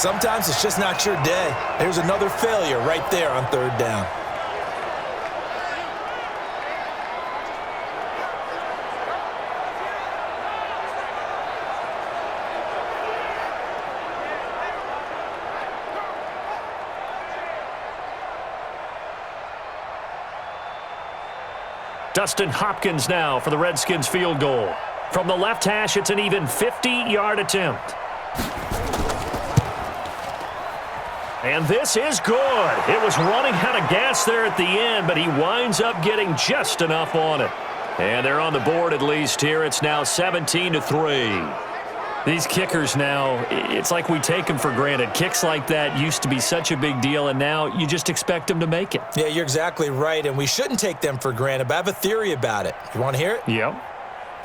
sometimes it's just not your day. There's another failure right there on third down. Dustin Hopkins now for the Redskins field goal. From the left hash, it's an even 50-yard attempt. And this is good. It was running out of gas there at the end, but he winds up getting just enough on it. And they're on the board at least here. It's now 17-3. These kickers now, it's like we take them for granted. Kicks like that used to be such a big deal, and now you just expect them to make it. Yeah, you're exactly right, and we shouldn't take them for granted, but I have a theory about it. You want to hear it? Yep.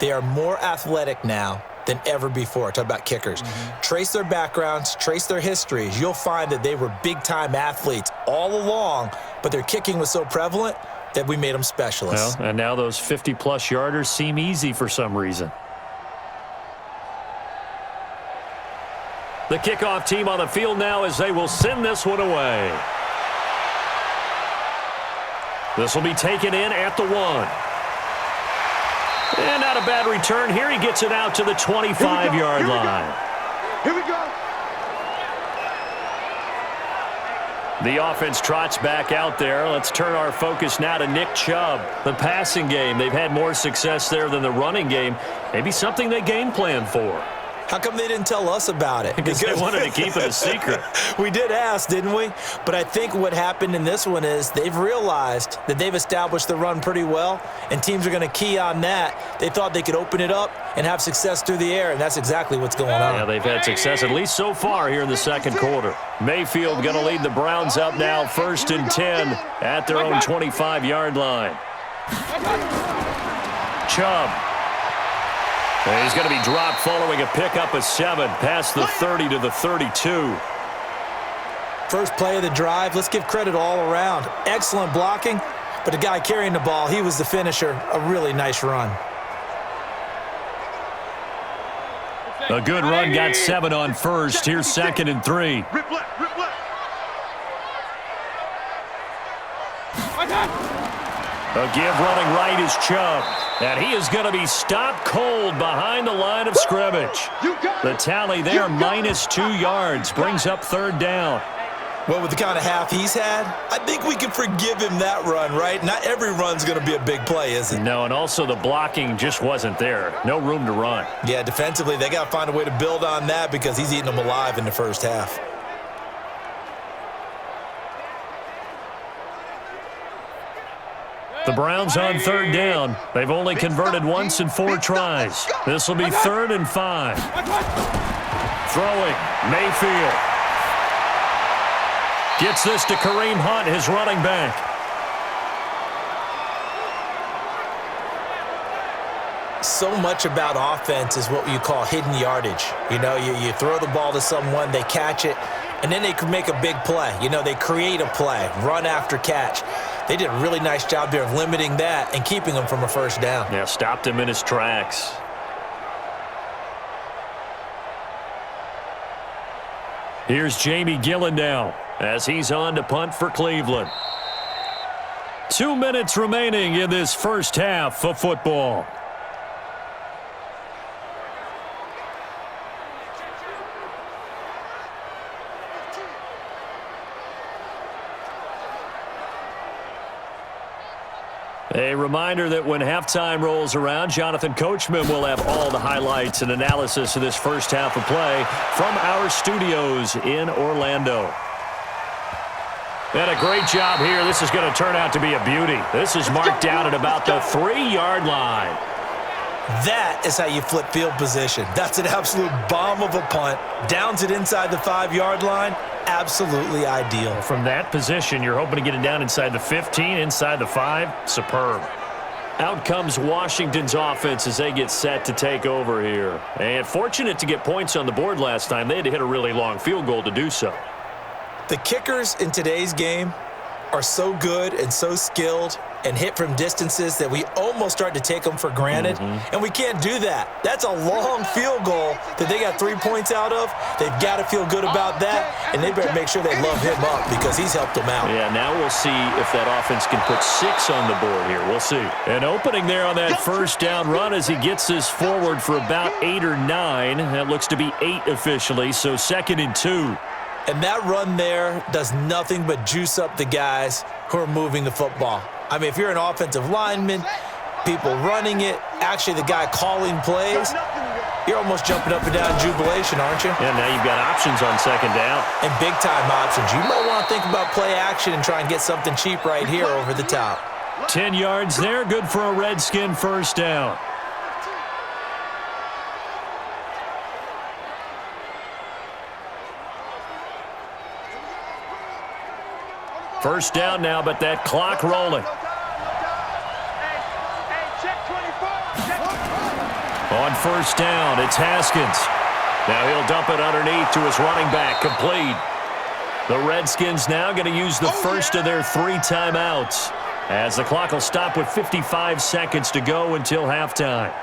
They are more athletic now than ever before. Talk about kickers. Trace their backgrounds, trace their histories. You'll find that they were big-time athletes all along, but their kicking was so prevalent that we made them specialists. Well, and now those 50-plus yarders seem easy for some reason. The kickoff team on the field now as they will send this one away. This will be taken in at the 1. And not a bad return here. He gets it out to the 25-yard line. Here we go. The offense trots back out there. Let's turn our focus now to Nick Chubb. The passing game, they've had more success there than the running game. Maybe something they game plan for. How come they didn't tell us about it? Because they wanted to keep it a secret. We did ask, didn't we? But I think what happened in this one is they've realized that they've established the run pretty well, and teams are going to key on that. They thought they could open it up and have success through the air, and that's exactly what's going on. Yeah, they've had success, at least so far here in the second quarter. Mayfield going to lead the Browns up now, 1st and 10 at their own 25-yard line. Chubb. And he's going to be dropped following a pickup of 7 past the 30 to the 32. First play of the drive. Let's give credit all around. Excellent blocking, but the guy carrying the ball, he was the finisher. A really nice run. A good run, got 7 on first. Here's 2nd and 3. Rip left, rip left. A give running right is Chubb. And he is going to be stopped cold behind the line of scrimmage. The tally there, -2 yards, brings up 3rd down. Well, with the kind of half he's had, I think we can forgive him that run, right? Not every run's going to be a big play, is it? No, and also the blocking just wasn't there. No room to run. Yeah, defensively, they got to find a way to build on that because he's eating them alive in the first half. The Browns on 3rd down. They've only converted once in 4 tries. This will be 3rd and 5. Throwing, Mayfield. Gets this to Kareem Hunt, his running back. So much about offense is what you call hidden yardage. You know, you throw the ball to someone, they catch it, and then they can make a big play. You know, they create a play, run after catch. They did a really nice job there of limiting that and keeping him from a first down. Yeah, stopped him in his tracks. Here's Jamie Gillen now as he's on to punt for Cleveland. 2 minutes remaining in this first half of football. A reminder that when halftime rolls around, Jonathan Coachman will have all the highlights and analysis of this first half of play from our studios in Orlando. And a great job here. This is going to turn out to be a beauty. This is marked down at about the 3-yard line. That is how you flip field position. That's an absolute bomb of a punt. Downs it inside the 5-yard line. Absolutely ideal. From that position, you're hoping to get it down inside the 15, inside the 5. Superb. Out comes Washington's offense as they get set to take over here. And fortunate to get points on the board last time. They had to hit a really long field goal to do so. The kickers in today's game are so good and so skilled, and hit from distances that we almost start to take them for granted, and we can't do that. That's a long field goal that they got 3 points out of. They've got to feel good about that, and they better make sure they love him up because he's helped them out. Yeah, now we'll see if that offense can put 6 on the board here. We'll see. An opening there on that first down run as he gets this forward for about 8 or 9. That looks to be 8 officially, so 2nd and 2. And that run there does nothing but juice up the guys who are moving the football. I mean, if you're an offensive lineman, people running it, actually the guy calling plays, you're almost jumping up and down in jubilation, aren't you? Yeah, now you've got options on 2nd down. And big-time options. You might want to think about play action and try and get something cheap right here over the top. 10 yards there, good for a Redskin first down. First down now, but that clock rolling. On first down, it's Haskins. Now he'll dump it underneath to his running back, complete. The Redskins now going to use the first of their 3 timeouts, as the clock will stop with 55 seconds to go until halftime.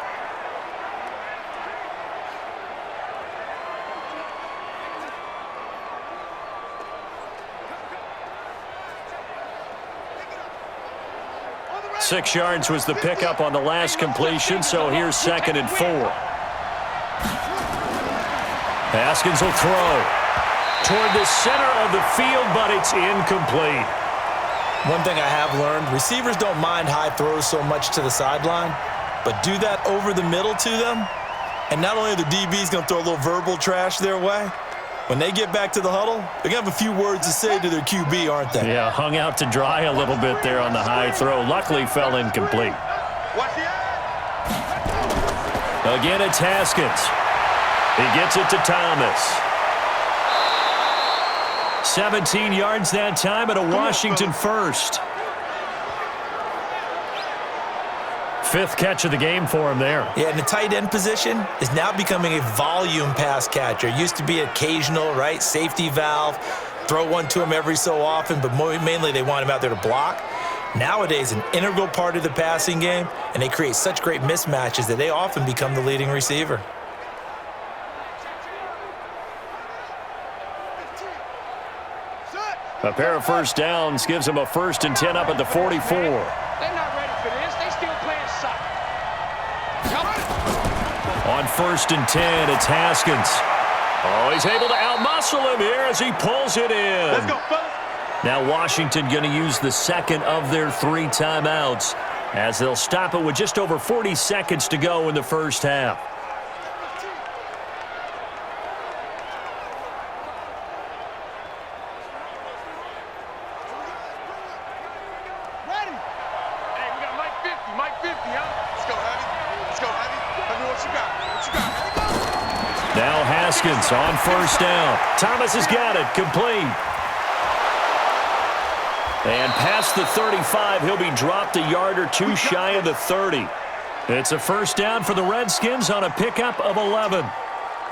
Six yards was the pickup on the last completion, so here's 2nd and 4. Haskins will throw toward the center of the field, but it's incomplete. One thing I have learned, receivers don't mind high throws so much to the sideline, but do that over the middle to them, and not only are the DBs going to throw a little verbal trash their way, when they get back to the huddle, they're going to have a few words to say to their QB, aren't they? Yeah, hung out to dry a little bit there on the high throw. Luckily, fell incomplete. Again, it's Haskins. He gets it to Thomas. 17 yards that time and a Washington first. 5th catch of the game for him there. Yeah, and the tight end position is now becoming a volume pass catcher. Used to be occasional, right? Safety valve, throw one to him every so often, but mainly they want him out there to block. Nowadays, an integral part of the passing game, and they create such great mismatches that they often become the leading receiver. A pair of first downs gives them a 1st and 10 up at the 44. They're not ready for this. They still playing soccer. On 1st and 10, it's Haskins. Oh, he's able to outmuscle him here as he pulls it in. Let's go, fellas. Now Washington going to use the 2nd of their 3 timeouts as they'll stop it with just over 40 seconds to go in the first half. Now Haskins on first down. Thomas has got it, complete. And past the 35, he'll be dropped a yard or 2 shy of the 30. It's a first down for the Redskins on a pickup of 11.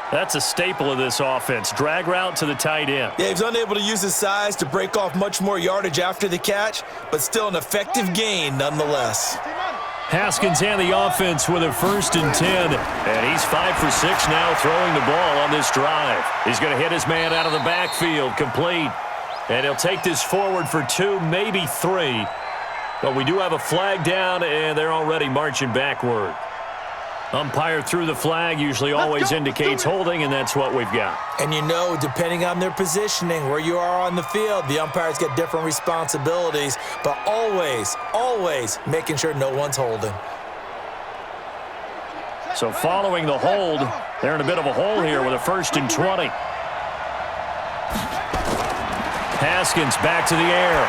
That's a staple of this offense. Drag route to the tight end. Yeah, he's unable to use his size to break off much more yardage after the catch, but still an effective gain nonetheless. Haskins and the offense with a 1st and 10. And he's 5 for 6 now throwing the ball on this drive. He's going to hit his man out of the backfield, complete. And he'll take this forward for 2, maybe 3. But we do have a flag down, and they're already marching backward. Umpire threw the flag, usually always indicates holding, and that's what we've got. And you know, depending on their positioning, where you are on the field, the umpires get different responsibilities, but always, always making sure no one's holding. So following the hold, they're in a bit of a hole here with a 1st and 20. Haskins back to the air.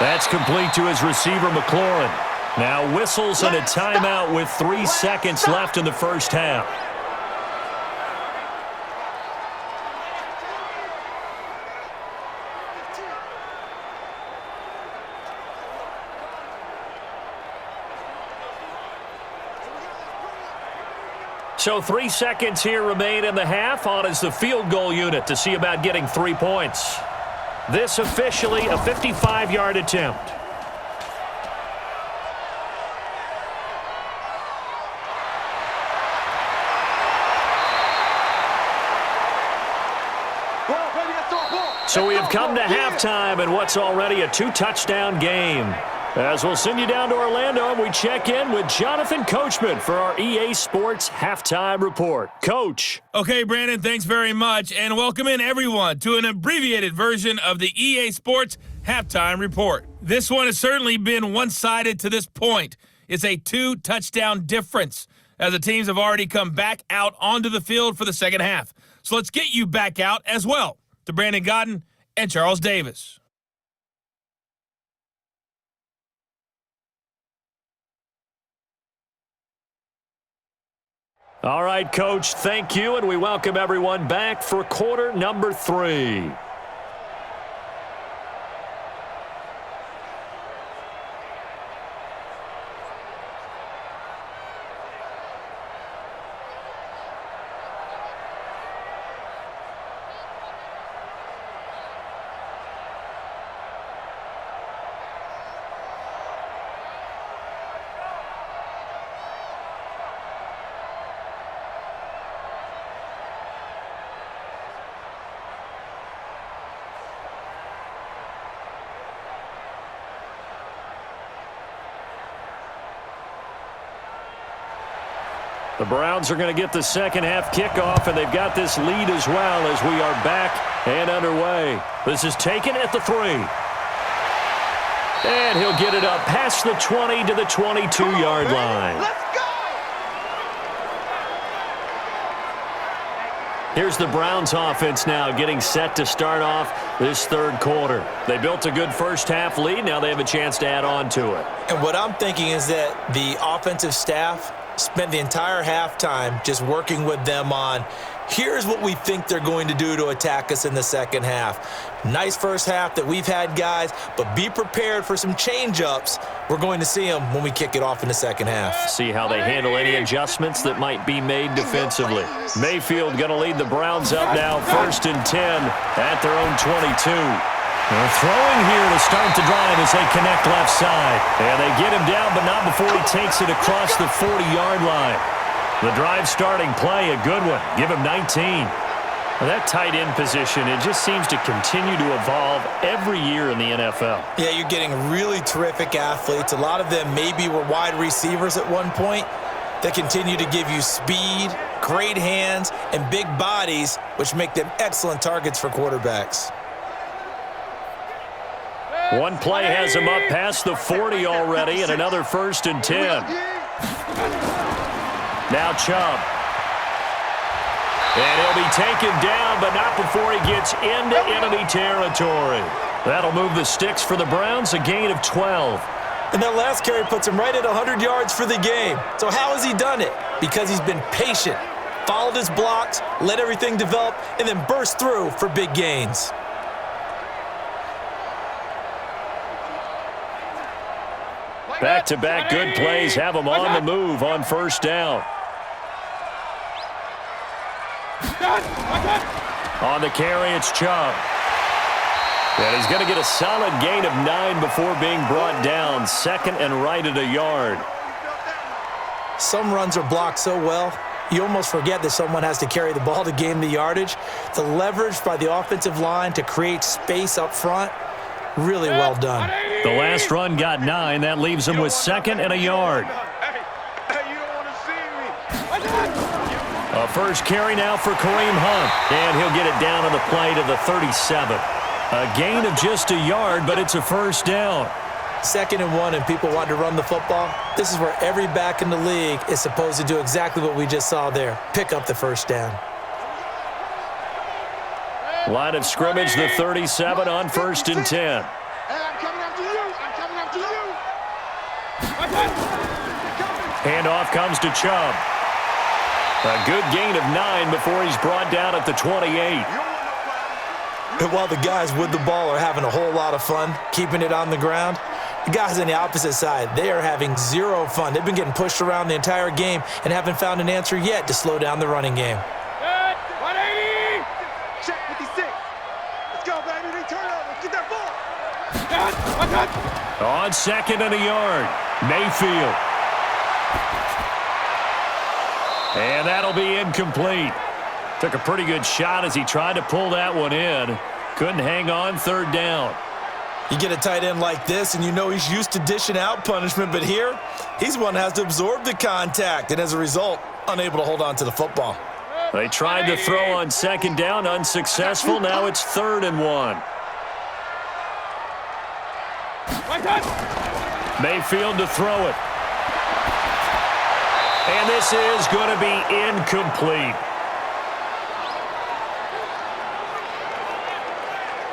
That's complete to his receiver, McLaurin. Now whistles and a timeout with 3 seconds left in the first half. So 3 seconds here remain in the half. On is the field goal unit to see about getting 3 points. This officially a 55-yard attempt. So we have come to halftime in what's already a 2-touchdown game. As we'll send you down to Orlando, we check in with Jonathan Coachman for our EA Sports Halftime Report. Coach. Okay, Brandon, thanks very much, and welcome in everyone to an abbreviated version of the EA Sports Halftime Report. This one has certainly been one-sided to this point. It's a 2-touchdown difference, as the teams have already come back out onto the field for the second half. So let's get you back out as well to Brandon Godden and Charles Davis. All right, Coach, thank you, and we welcome everyone back for quarter number 3. The Browns are going to get the second half kickoff, and they've got this lead as well as we are back and underway. This is taken at the 3. And he'll get it up past the 20 to the 22-yard line. Let's go! Here's the Browns offense now getting set to start off this third quarter. They built a good first half lead. Now they have a chance to add on to it. And what I'm thinking is that the offensive staff spent the entire halftime just working with them on, here's what we think they're going to do to attack us in the second half. Nice first half that we've had, guys, but be prepared for some change-ups. We're going to see them when we kick it off in the second half. See how they handle any adjustments that might be made defensively. Mayfield going to lead the Browns up now, 1st and 10 at their own 22. They're throwing here to start the drive as they connect left side. And they get him down, but not before he takes it across the 40-yard line. The drive starting play, a good one. Give him 19. Well, that tight end position, it just seems to continue to evolve every year in the NFL. Yeah, you're getting really terrific athletes. A lot of them maybe were wide receivers at one point. They continue to give you speed, great hands, and big bodies, which make them excellent targets for quarterbacks. One play has him up past the 40 already, and another 1st and 10. Now Chubb. And he'll be taken down, but not before he gets into enemy territory. That'll move the sticks for the Browns, a gain of 12. And that last carry puts him right at 100 yards for the game. So how has he done it? Because he's been patient, followed his blocks, let everything develop, and then burst through for big gains. Back-to-back good plays have him on the move on 1st down. On the carry, it's Chubb. And he's going to get a solid gain of 9 before being brought down. 2nd and right at a yard. Some runs are blocked so well, you almost forget that someone has to carry the ball to gain the yardage. The leverage by the offensive line to create space up front, really well done. The last run got 9. That leaves him with 2nd and a yard. A first carry now for Kareem Hunt. And he'll get it down on the play to the 37. A gain of just a yard, but it's a 1st down. 2nd and 1 and people want to run the football. This is where every back in the league is supposed to do exactly what we just saw there. Pick up the 1st down. Line of scrimmage, the 37 on 1st and 10. Handoff comes to Chubb. A good gain of 9 before he's brought down at the 28. And while the guys with the ball are having a whole lot of fun keeping it on the ground, the guys on the opposite side, they are having zero fun. They've been getting pushed around the entire game and haven't found an answer yet to slow down the running game. 180! Check 56. Let's go, baby. Return over. Get that ball. On 2nd and a yard, Mayfield. And that'll be incomplete. Took a pretty good shot as he tried to pull that one in. Couldn't hang on, third down. You get a tight end like this, and you know he's used to dishing out punishment, but here, he's one that has to absorb the contact, and as a result, unable to hold on to the football. They tried to throw on second down, unsuccessful. Now it's 3rd and 1. Mayfield to throw it. And this is going to be incomplete.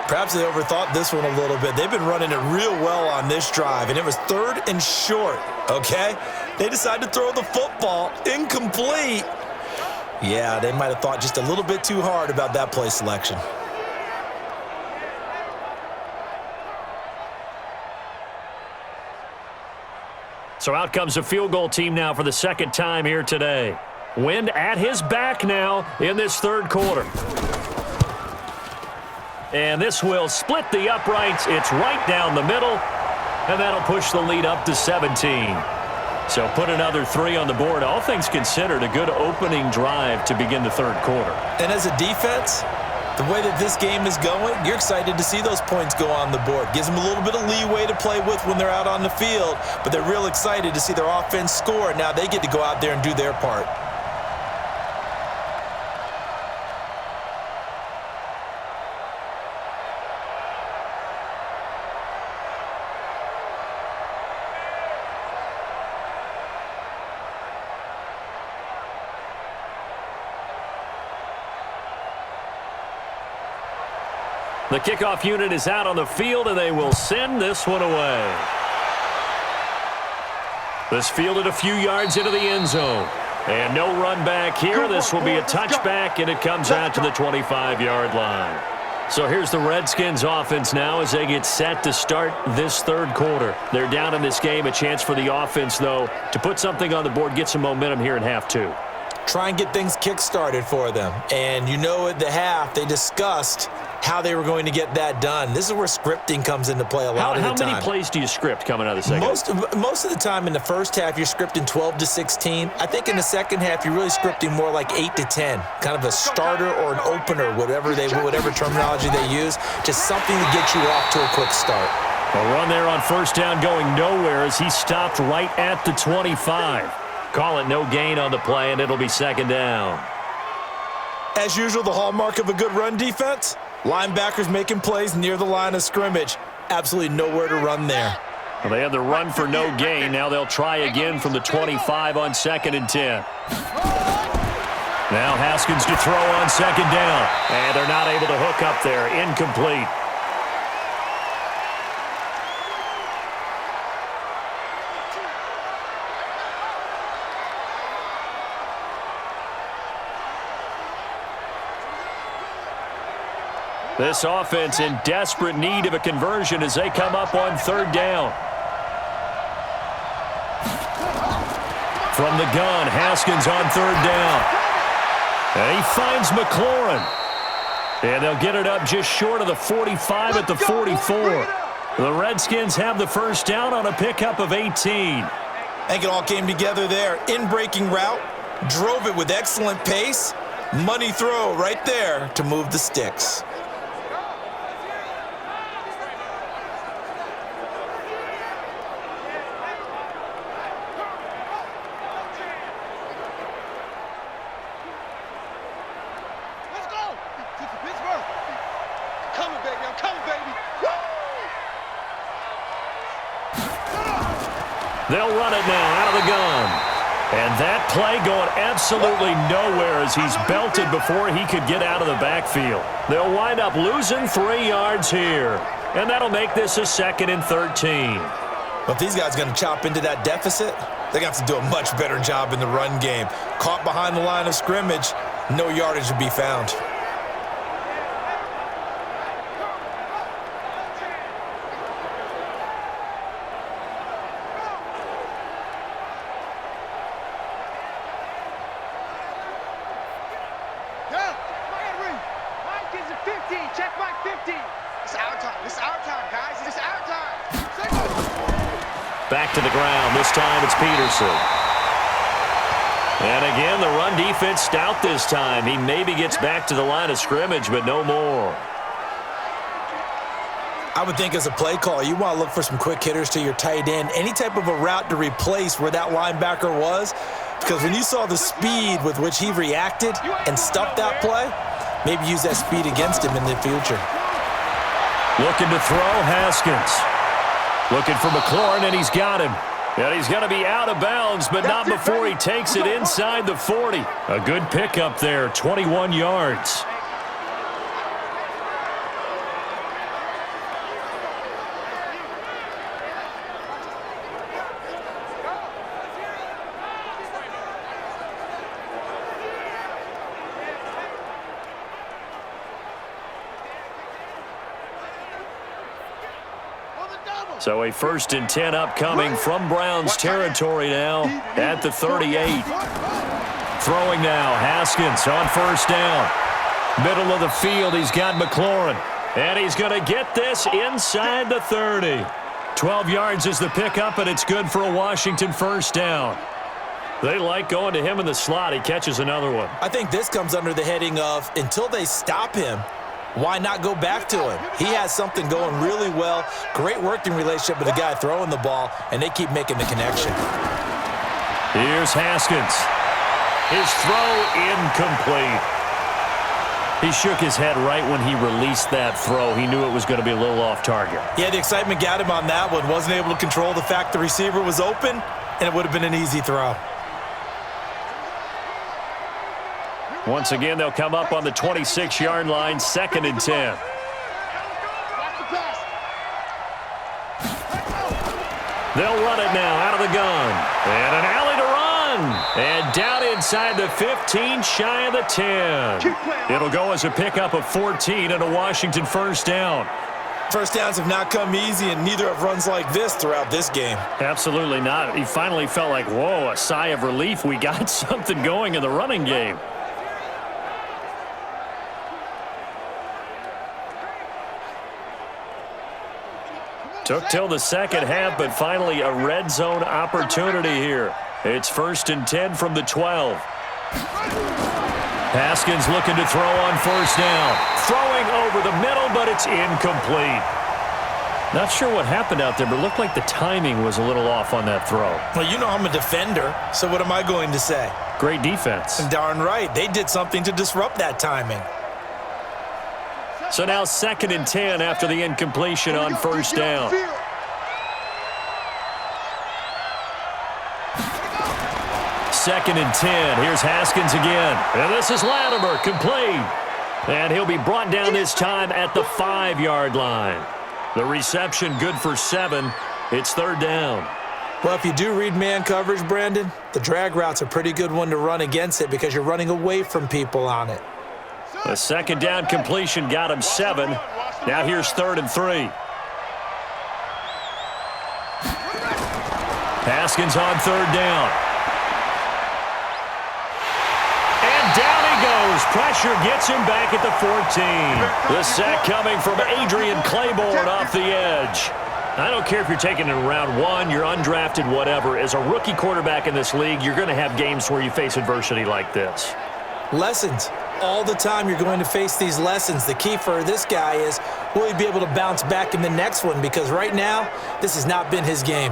Perhaps they overthought this one a little bit. They've been running it real well on this drive, and it was 3rd and short, okay? They decided to throw the football incomplete. Yeah, they might have thought just a little bit too hard about that play selection. So out comes a field goal team now for the second time here today. Wind at his back now in this 3rd quarter. And this will split the uprights. It's right down the middle, and that'll push the lead up to 17. So put another 3 on the board. All things considered, a good opening drive to begin the 3rd quarter. And as a defense, the way that this game is going, you're excited to see those points go on the board. Gives them a little bit of leeway to play with when they're out on the field, but they're real excited to see their offense score. Now they get to go out there and do their part. The kickoff unit is out on the field, and they will send this one away. This fielded a few yards into the end zone. And no run back here. This will be a touchback, and it comes out to the 25-yard line. So here's the Redskins offense now as they get set to start this 3rd quarter. They're down in this game. A chance for the offense, though, to put something on the board, get some momentum here in half 2. Try and get things kick-started for them. And you know at the half, they discussed how they were going to get that done. This is where scripting comes into play a lot of the time. How many plays do you script coming out of the second? Most of the time in the first half, you're scripting 12 to 16. I think in the second half, you're really scripting more like 8 to 10. Kind of a starter or an opener, whatever terminology they use. Just something to get you off to a quick start. A run there on first down going nowhere as he stopped right at the 25. Call it no gain on the play, and it'll be 2nd down. As usual, the hallmark of a good run defense, linebackers making plays near the line of scrimmage. Absolutely nowhere to run there. Well, they had the run for no gain. Now they'll try again from the 25 on 2nd and 10. Now Haskins to throw on 2nd down. And they're not able to hook up there. Incomplete. This offense in desperate need of a conversion as they come up on 3rd down. From the gun, Haskins on 3rd down. And he finds McLaurin. And they'll get it up just short of the 45 at the 44. The Redskins have the first down on a pickup of 18. I think it all came together there. In-breaking route, drove it with excellent pace. Money throw right there to move the sticks. They'll run it now out of the gun. And that play going absolutely nowhere as he's belted before he could get out of the backfield. They'll wind up losing 3 yards here. And that'll make this a 2nd and 13. Well, if these guys are going to chop into that deficit, they're going to have to do a much better job in the run game. Caught behind the line of scrimmage, no yardage to be found. Back to the ground. This time it's Peterson. And again, the run defense stout this time. He maybe gets back to the line of scrimmage, but no more. I would think as a play call, you want to look for some quick hitters to your tight end, any type of a route to replace where that linebacker was, because when you saw the speed with which he reacted and stuffed that play, maybe use that speed against him in the future. Looking to throw, Haskins. Looking for McLaurin, and he's got him. And he's going to be out of bounds, but not before he takes it inside the 40. A good pickup there, 21 yards. So a 1st and 10 upcoming from Browns territory now at the 38. Throwing now, Haskins on 1st down. Middle of the field, he's got McLaurin. And he's going to get this inside the 30. 12 yards is the pickup, and it's good for a Washington 1st down. They like going to him in the slot. He catches another one. I think this comes under the heading of until they stop him, why not go back to him? He has something going really well. Great working relationship with the guy throwing the ball, and they keep making the connection. Here's Haskins. His throw incomplete. He shook his head right when he released that throw. He knew it was going to be a little off target. Yeah, the excitement got him on that one. Wasn't able to control the fact the receiver was open, and it would have been an easy throw. Once again, they'll come up on the 26-yard line, 2nd and 10. They'll run it now out of the gun. And an alley to run. And down inside the 15, shy of the 10. It'll go as a pickup of 14 and a Washington 1st down. First downs have not come easy, and neither have runs like this throughout this game. Absolutely not. He finally felt like, whoa, a sigh of relief. We got something going in the running game. Took till the second half, but finally a red zone opportunity here. It's 1st and 10 from the 12. Haskins looking to throw on 1st down. Throwing over the middle, but it's incomplete. Not sure what happened out there, but it looked like the timing was a little off on that throw. Well, you know I'm a defender, so what am I going to say? Great defense. Darn right. They did something to disrupt that timing. So now 2nd and 10 after the incompletion on 1st down. Second and 10. Here's Haskins again. And this is Latimer, complete. And he'll be brought down this time at the 5-yard line. The reception good for 7. It's 3rd down. Well, if you do read man coverage, Brandon, the drag route's a pretty good one to run against it because you're running away from people on it. The 2nd down completion got him 7. Now here's 3rd and 3. Haskins on 3rd down. And down he goes. Pressure gets him back at the 14. The sack coming from Adrian Claiborne off the edge. I don't care if you're taking it in round 1, you're undrafted, whatever. As a rookie quarterback in this league, you're going to have games where you face adversity like this. Lessons. All the time you're going to face these lessons. The key for this guy is, will he be able to bounce back in the next one? Because right now, this has not been his game.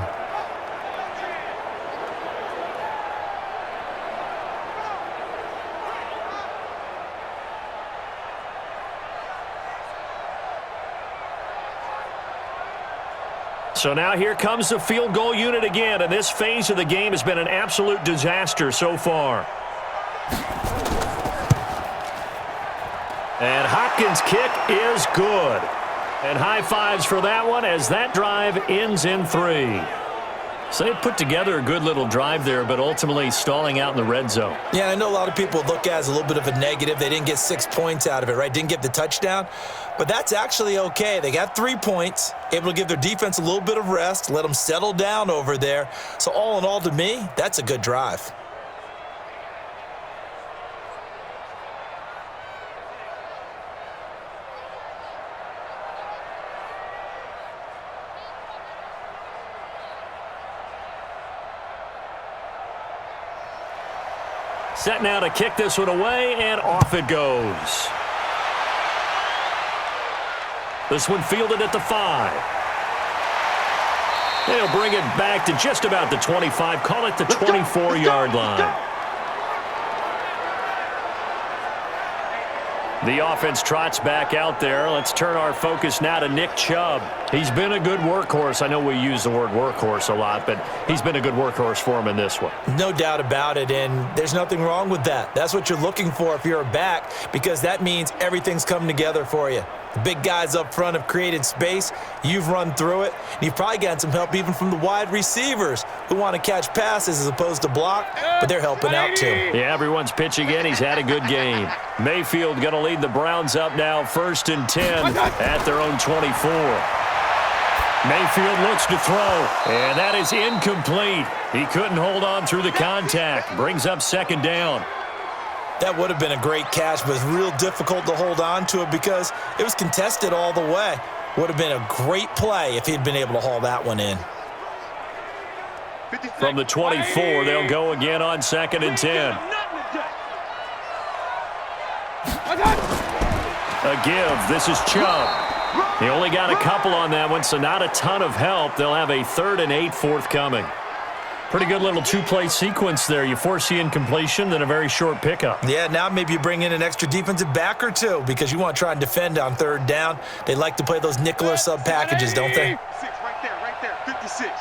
So now here comes the field goal unit again, and this phase of the game has been an absolute disaster so far. And Hopkins' kick is good. And high fives for that one as that drive ends in 3. So they put together a good little drive there, but ultimately stalling out in the red zone. Yeah, I know a lot of people look at it as a little bit of a negative. They didn't get 6 points out of it, right? Didn't get the touchdown. But that's actually okay. They got 3 points, able to give their defense a little bit of rest, let them settle down over there. So all in all, to me, that's a good drive. Set now to kick this one away, and off it goes. This one fielded at the 5. They'll bring it back to just about the 25. Call it the 24-yard line. The offense trots back out there. Let's turn our focus now to Nick Chubb. He's been a good workhorse. I know we use the word workhorse a lot, but he's been a good workhorse for him in this one. No doubt about it, and there's nothing wrong with that. That's what you're looking for if you're a back, because that means everything's come together for you. The big guys up front have created space. You've run through it. And you've probably gotten some help even from the wide receivers who want to catch passes as opposed to block, but they're helping out too. Yeah, everyone's pitching in. He's had a good game. Mayfield going to lead the Browns up now 1st and 10 at their own 24. Mayfield looks to throw, and that is incomplete. He couldn't hold on through the contact. Brings up 2nd down. That would have been a great catch, but it's real difficult to hold on to it because it was contested all the way. Would have been a great play if he'd been able to haul that one in. From the 24, they'll go again on 2nd and 10. A give. This is Chubb. He only got a couple on that one, so not a ton of help. They'll have a 3rd and 8 forthcoming. Pretty good little two-play sequence there. You force the incompletion, then a very short pickup. Yeah, now maybe you bring in an extra defensive back or two because you want to try and defend on 3rd down. They like to play those nickel or sub packages, don't they? Right there, 56.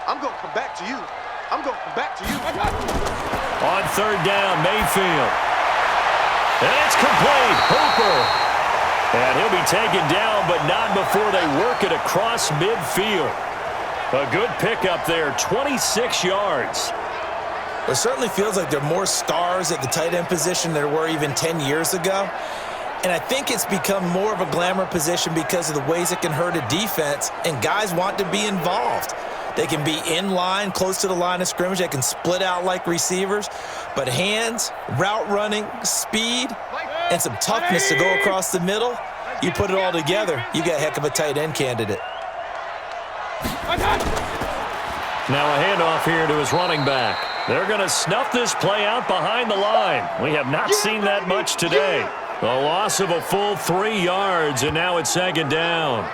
I'm going to come back to you. On 3rd down, Mayfield. And it's complete. Hooper. And he'll be taken down, but not before they work it across midfield. A good pickup there, 26 yards. It certainly feels like there are more stars at the tight end position than there were even 10 years ago. And I think it's become more of a glamour position because of the ways it can hurt a defense, and guys want to be involved. They can be in line, close to the line of scrimmage. They can split out like receivers. But hands, route running, speed, and some toughness to go across the middle, you put it all together, you got a heck of a tight end candidate. Now a handoff here to his running back. They're going to snuff this play out behind the line. We have not seen that much today. A loss of a full 3 yards, and now it's 2nd down.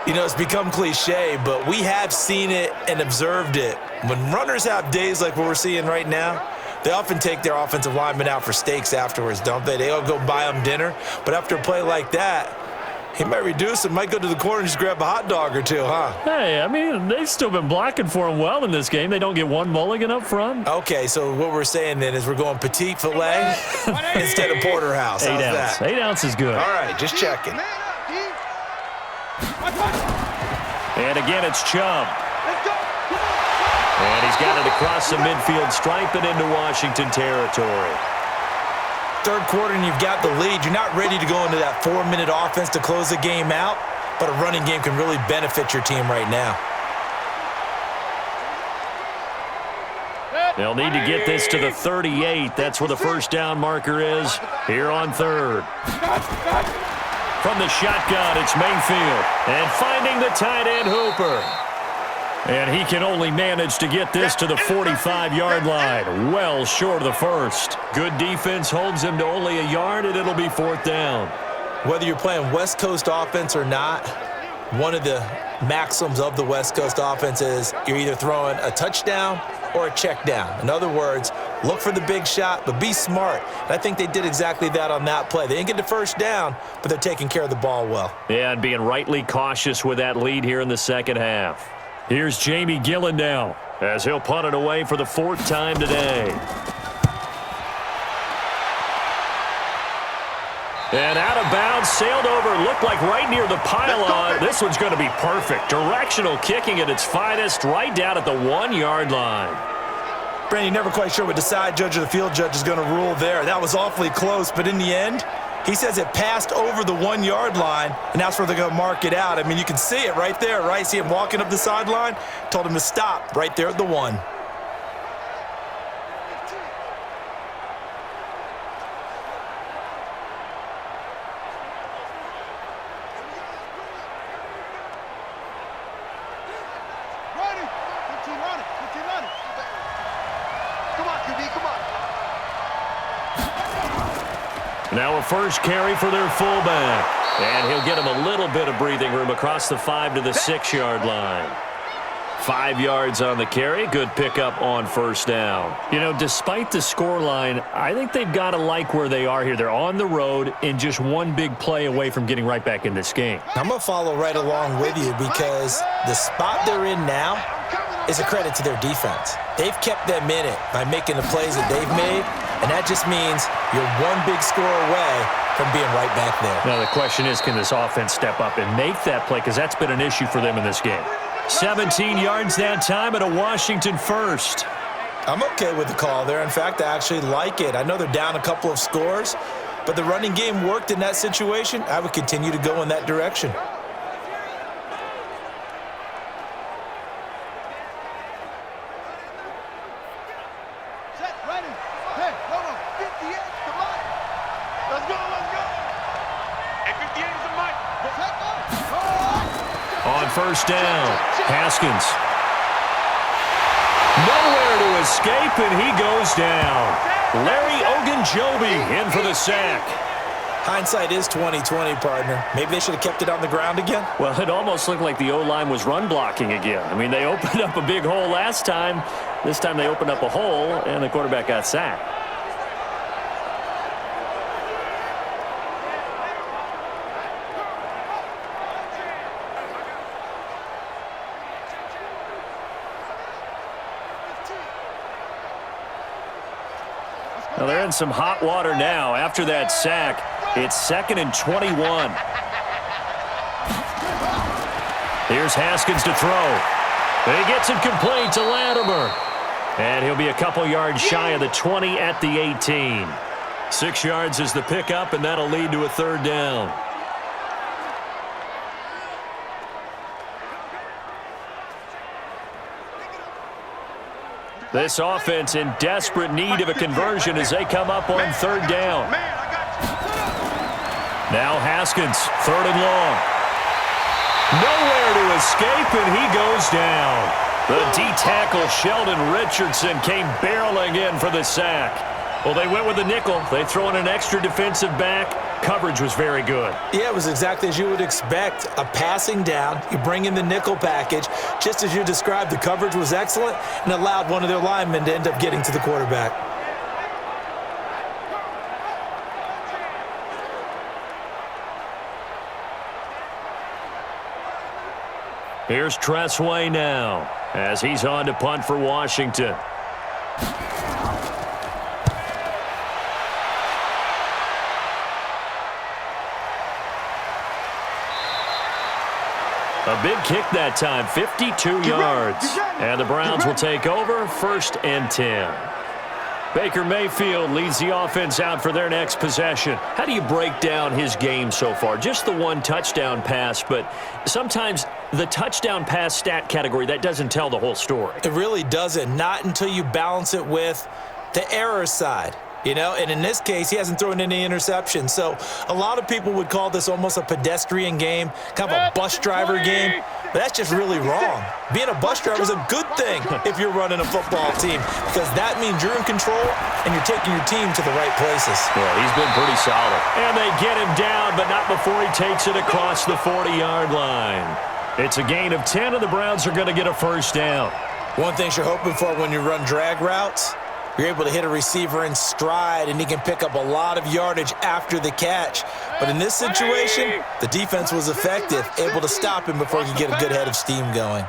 You know, it's become cliche, but we have seen it and observed it. When runners have days like what we're seeing right now, they often take their offensive linemen out for steaks afterwards, don't they? They all go buy them dinner. But after a play like that, he might reduce it, might go to the corner and just grab a hot dog or two, huh? Hey, I mean, they've still been blocking for him well in this game. They don't get one mulligan up front. Okay, so what we're saying then is we're going petite filet instead of porterhouse. How's that? 8 ounce is good. All right, just checking. And again, it's Chubb. And he's got it across the midfield stripe and into Washington territory. 3rd quarter and you've got the lead. You're not ready to go into that 4-minute offense to close the game out, but a running game can really benefit your team right now. They'll need to get this to the 38. That's where the 1st down marker is here on 3rd. From the shotgun, it's Mayfield. And finding the tight end, Hooper. And he can only manage to get this to the 45-yard line, well short of the 1st. Good defense holds him to only a yard, and it'll be 4th down. Whether you're playing West Coast offense or not, one of the maxims of the West Coast offense is you're either throwing a touchdown or a check down. In other words, look for the big shot, but be smart. And I think they did exactly that on that play. They didn't get the 1st down, but they're taking care of the ball well. Yeah, and being rightly cautious with that lead here in the 2nd half. Here's Jamie Gillen now as he'll punt it away for the 4th time today. And out of bounds, sailed over, looked like right near the pylon. This one's going to be perfect. Directional kicking at its finest, right down at the 1-yard line. Brandon, you're never quite sure what the side judge or the field judge is going to rule there. That was awfully close, but in the end, he says it passed over the 1-yard line, and that's where they're going to mark it out. I mean, you can see it right there, right? See him walking up the sideline? Told him to stop right there at the 1. Now a first carry for their fullback. And he'll get him a little bit of breathing room across the 5 to the 6-yard line. 5 yards on the carry. Good pickup on first down. You know, despite the scoreline, I think they've got to like where they are here. They're on the road and just one big play away from getting right back in this game. I'm going to follow right along with you because the spot they're in now is a credit to their defense. They've kept them in it by making the plays that they've made, and that just means you're one big score away from being right back there. Now the question is, can this offense step up and make that play? Because that's been an issue for them in this game. 17 yards that time at a Washington first. I'm okay with the call there. In fact, I actually like it. I know they're down a couple of scores, but the running game worked in that situation. I would continue to go in that direction. Set, ready. Hey, hold on. 58, come on. Let's go, let's go. And 58 is the mic. Set, go. On first down, Haskins. Nowhere to escape, and he goes down. Larry Ogunjobi in for the sack. Hindsight is 20/20, partner. Maybe they should have kept it on the ground again. Well, it almost looked like the O-line was run blocking again. I mean, they opened up a big hole last time. This time they opened up a hole, and the quarterback got sacked. Well, they're in some hot water now. After that sack, it's 2nd and 21. Here's Haskins to throw. He gets it complete to Latimer. And he'll be a couple yards shy of the 20 at the 18. 6 yards is the pickup, and that'll lead to a third down. This offense in desperate need of a conversion as they come up on third down. Now Haskins, 3rd and long. Nowhere to escape, and he goes down. The D-tackle Sheldon Richardson came barreling in for the sack. Well, they went with the nickel. They throw in an extra defensive back. Coverage was very good. Yeah, it was exactly as you would expect. A passing down, you bring in the nickel package. Just as you described, the coverage was excellent and allowed one of their linemen to end up getting to the quarterback. Here's Tressway now as he's on to punt for Washington. A big kick that time, 52 yards. And the Browns will take over, 1st and 10. Baker Mayfield leads the offense out for their next possession. How do you break down his game so far? Just the one touchdown pass, but sometimes the touchdown pass stat category, that doesn't tell the whole story. It really doesn't, not until you balance it with the error side. You know, and in this case, he hasn't thrown any interceptions. So a lot of people would call this almost a pedestrian game, kind of a bus driver game. But that's just really wrong. Being a bus driver is a good thing if you're running a football team because that means you're in control and you're taking your team to the right places. Yeah, he's been pretty solid. And they get him down, but not before he takes it across the 40-yard line. It's a gain of 10, and the Browns are going to get a first down. One thing you're hoping for when you run drag routes, you're able to hit a receiver in stride, and he can pick up a lot of yardage after the catch. But in this situation, the defense was effective, able to stop him before he could get a good head of steam going.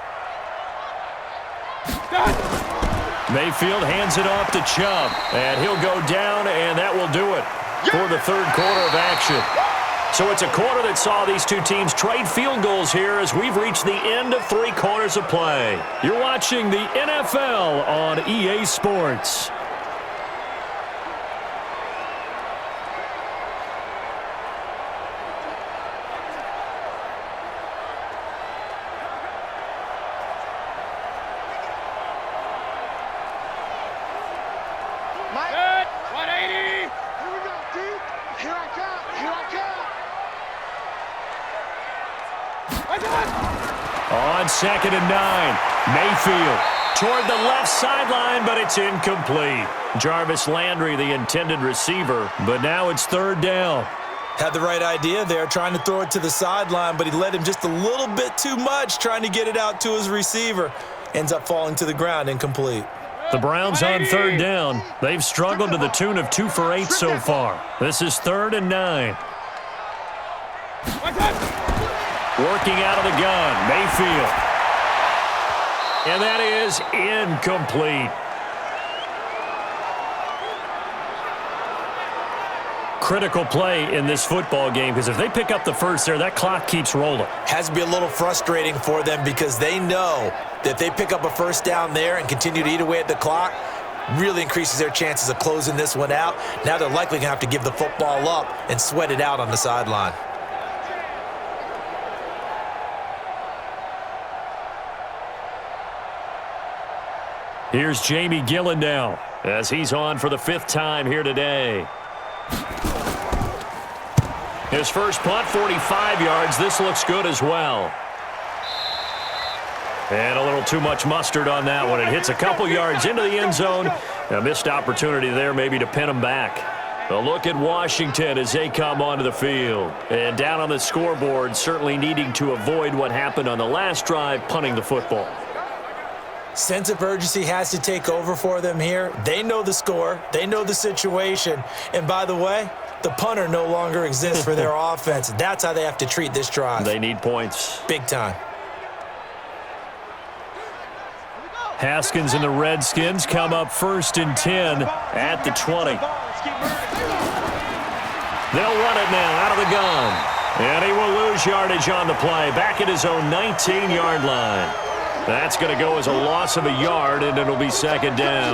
Mayfield hands it off to Chubb, and he'll go down, and that will do it for the third quarter of action. So it's a quarter that saw these two teams trade field goals here as we've reached the end of 3 quarters of play. You're watching the NFL on EA Sports. Good. 180. Here we go, dude. Here I come. Here I come. On 2nd and 9, Mayfield toward the left sideline, but it's incomplete. Jarvis Landry, the intended receiver, but now it's third down. Had the right idea there, trying to throw it to the sideline, but he led him just a little bit too much, trying to get it out to his receiver. Ends up falling to the ground, incomplete. The Browns on third down. They've struggled to the tune of 2 for 8 so far. This is 3rd and 9. Working out of the gun, Mayfield. And that is incomplete. Critical play in this football game, because if they pick up the first there, that clock keeps rolling. Has to be a little frustrating for them because they know that if they pick up a first down there and continue to eat away at the clock, really increases their chances of closing this one out. Now they're likely going to have to give the football up and sweat it out on the sideline. Here's Jamie Gillen now as he's on for the 5th time here today. His first punt, 45 yards. This looks good as well. And a little too much mustard on that one. It hits a couple yards into the end zone. A missed opportunity there maybe to pin him back. A look at Washington as they come onto the field. And down on the scoreboard, certainly needing to avoid what happened on the last drive, punting the football. Sense of urgency has to take over for them here. They know the score. They know the situation. And by the way, the punter no longer exists for their offense. That's how they have to treat this drive. They need points. Big time. Haskins and the Redskins come up 1st and 10 at the 20. They'll run it now out of the gun. And he will lose yardage on the play. Back at his own 19-yard line. That's going to go as a loss of a yard, and it'll be 2nd down.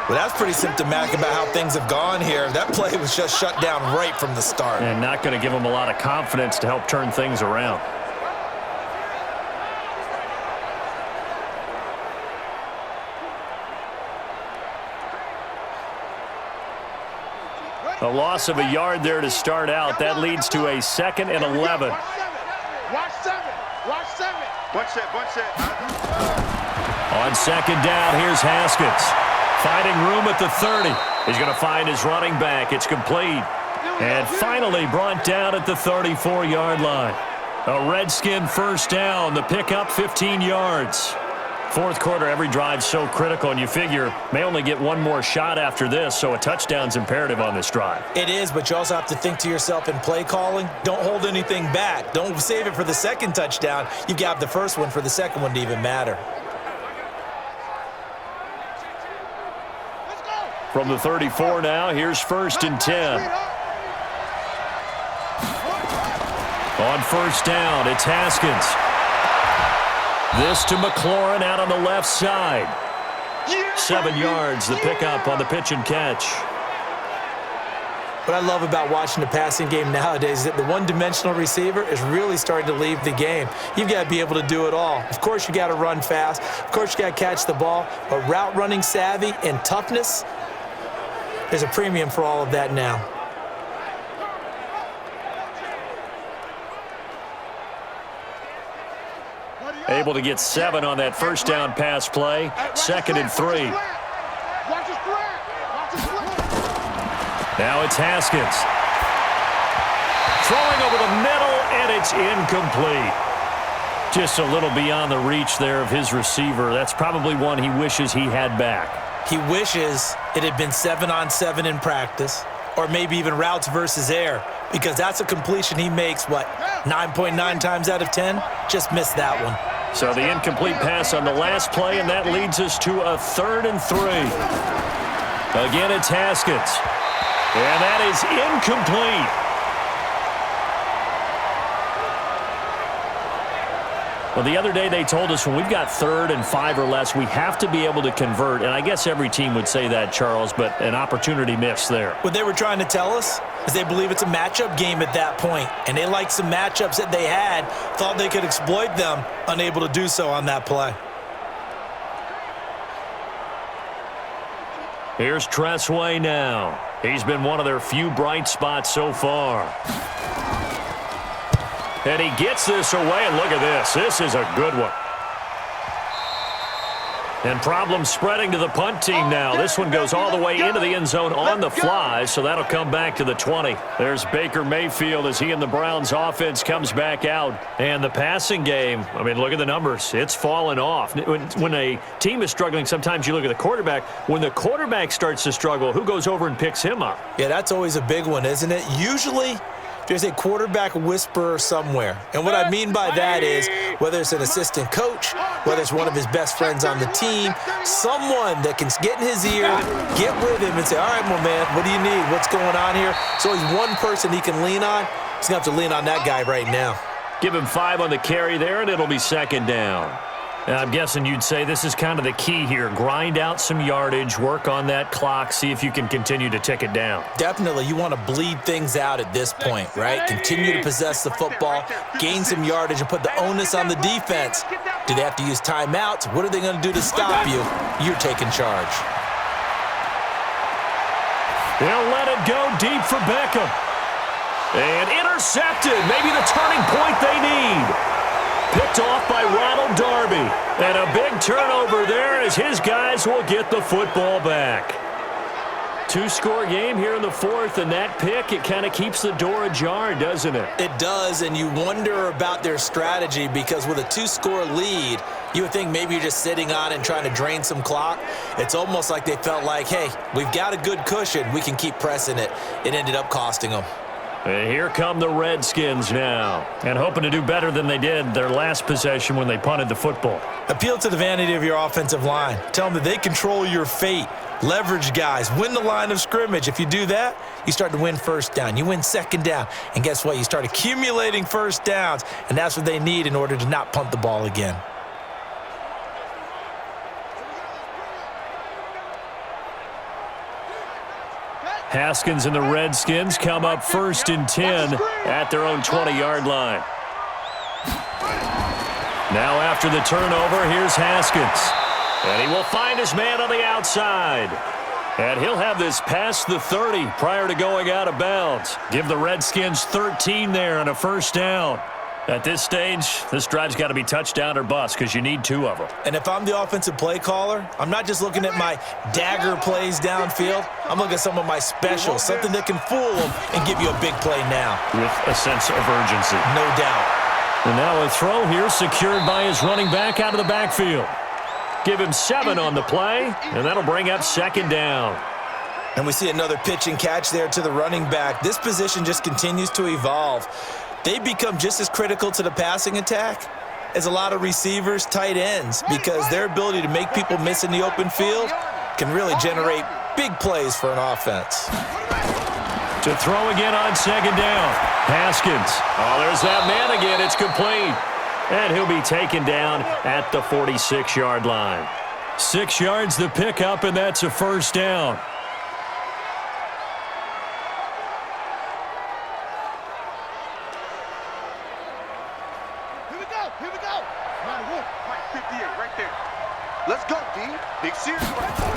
Well, that's pretty symptomatic about how things have gone here. That play was just shut down right from the start. And not going to give him a lot of confidence to help turn things around. A loss of a yard there to start out. That leads to a 2nd and 11. Watch 7. Watch 7. Watch that. On 2nd down, here's Haskins. Finding room at the 30. He's going to find his running back. It's complete. And finally brought down at the 34-yard line. A Redskin first down. The pickup, 15 yards. 4th quarter, every drive's so critical, and you figure may only get one more shot after this, so a touchdown's imperative on this drive. It is, but you also have to think to yourself in play calling, don't hold anything back. Don't save it for the 2nd touchdown. You've got the first one for the 2nd one to even matter. From the 34 now, here's 1st and 10. On 1st down, it's Haskins. This to McLaurin out on the left side. 7 yards, the pickup on the pitch and catch. What I love about watching the passing game nowadays is that the one-dimensional receiver is really starting to leave the game. You've got to be able to do it all. Of course, you got to run fast. Of course, you got to catch the ball. But route running savvy and toughness, there's a premium for all of that now. Able to get 7 on that first down pass play. 2nd and 3. Now it's Haskins. Throwing over the middle, and it's incomplete. Just a little beyond the reach there of his receiver. That's probably one he wishes he had back. He wishes it had been 7-on-7 in practice, or maybe even routes versus air, because that's a completion he makes, 9.9 times out of 10? Just missed that one. So the incomplete pass on the last play, and that leads us to a 3rd and 3. Again, it's Haskins. And that is incomplete. Well, the other day they told us when we've got 3rd and 5 or less, we have to be able to convert. And I guess every team would say that, Charles, but an opportunity missed there. What they were trying to tell us is they believe it's a matchup game at that point. And they liked some matchups that they had, thought they could exploit them, unable to do so on that play. Here's Tressway now. He's been one of their few bright spots so far. And he gets this away, and look at this. This is a good one. And problems spreading to the punt team now. This one goes all the way into the end zone on the fly, so that'll come back to the 20. There's Baker Mayfield as he and the Browns offense comes back out. And the passing game, I mean, look at the numbers. It's fallen off. When a team is struggling, sometimes you look at the quarterback. When the quarterback starts to struggle, who goes over and picks him up? Yeah, that's always a big one, isn't it? Usually, there's a quarterback whisperer somewhere. And what I mean by that is whether it's an assistant coach, whether it's one of his best friends on the team, someone that can get in his ear, get with him and say, all right, my man, what do you need? What's going on here? So he's one person he can lean on. He's going to have to lean on that guy right now. Give him 5 on the carry there, and it'll be second down. And I'm guessing you'd say this is kind of the key here. Grind out some yardage, work on that clock, see if you can continue to tick it down. Definitely, you want to bleed things out at this point, right? Continue to possess the football, gain some yardage, and put the onus on the defense. Do they have to use timeouts? What are they going to do to stop you? You're taking charge. They'll let it go deep for Beckham. And intercepted. Maybe the turning point they need. Picked off by Ronald Darby. And a big turnover there as his guys will get the football back. 2-score game here in the fourth, and that pick, it kind of keeps the door ajar, doesn't it? It does, and you wonder about their strategy because with a 2-score lead, you would think maybe you're just sitting on it and trying to drain some clock. It's almost like they felt like, hey, we've got a good cushion. We can keep pressing it. It ended up costing them. And here come the Redskins now, and hoping to do better than they did their last possession when they punted the football. Appeal to the vanity of your offensive line. Tell them that they control your fate. Leverage guys. Win the line of scrimmage. If you do that, you start to win first down. You win second down. And guess what? You start accumulating first downs, and that's what they need in order to not punt the ball again. Haskins and the Redskins come up 1st and 10 at their own 20-yard line. Now after the turnover, here's Haskins. And he will find his man on the outside. And he'll have this past the 30 prior to going out of bounds. Give the Redskins 13 there and a first down. At this stage, this drive's got to be touchdown or bust because you need 2 of them. And if I'm the offensive play caller, I'm not just looking at my dagger plays downfield. I'm looking at some of my specials, something that can fool them and give you a big play now. With a sense of urgency. No doubt. And now a throw here secured by his running back out of the backfield. Give him 7 on the play, and that'll bring up second down. And we see another pitch and catch there to the running back. This position just continues to evolve. They become just as critical to the passing attack as a lot of receivers, tight ends, because their ability to make people miss in the open field can really generate big plays for an offense. To throw again on second down. Haskins. Oh, there's that man again. It's complete. And he'll be taken down at the 46-yard line. 6 yards the pickup, and that's a first down. Here we go. Right 58, right there. Let's go, D. Big series right there.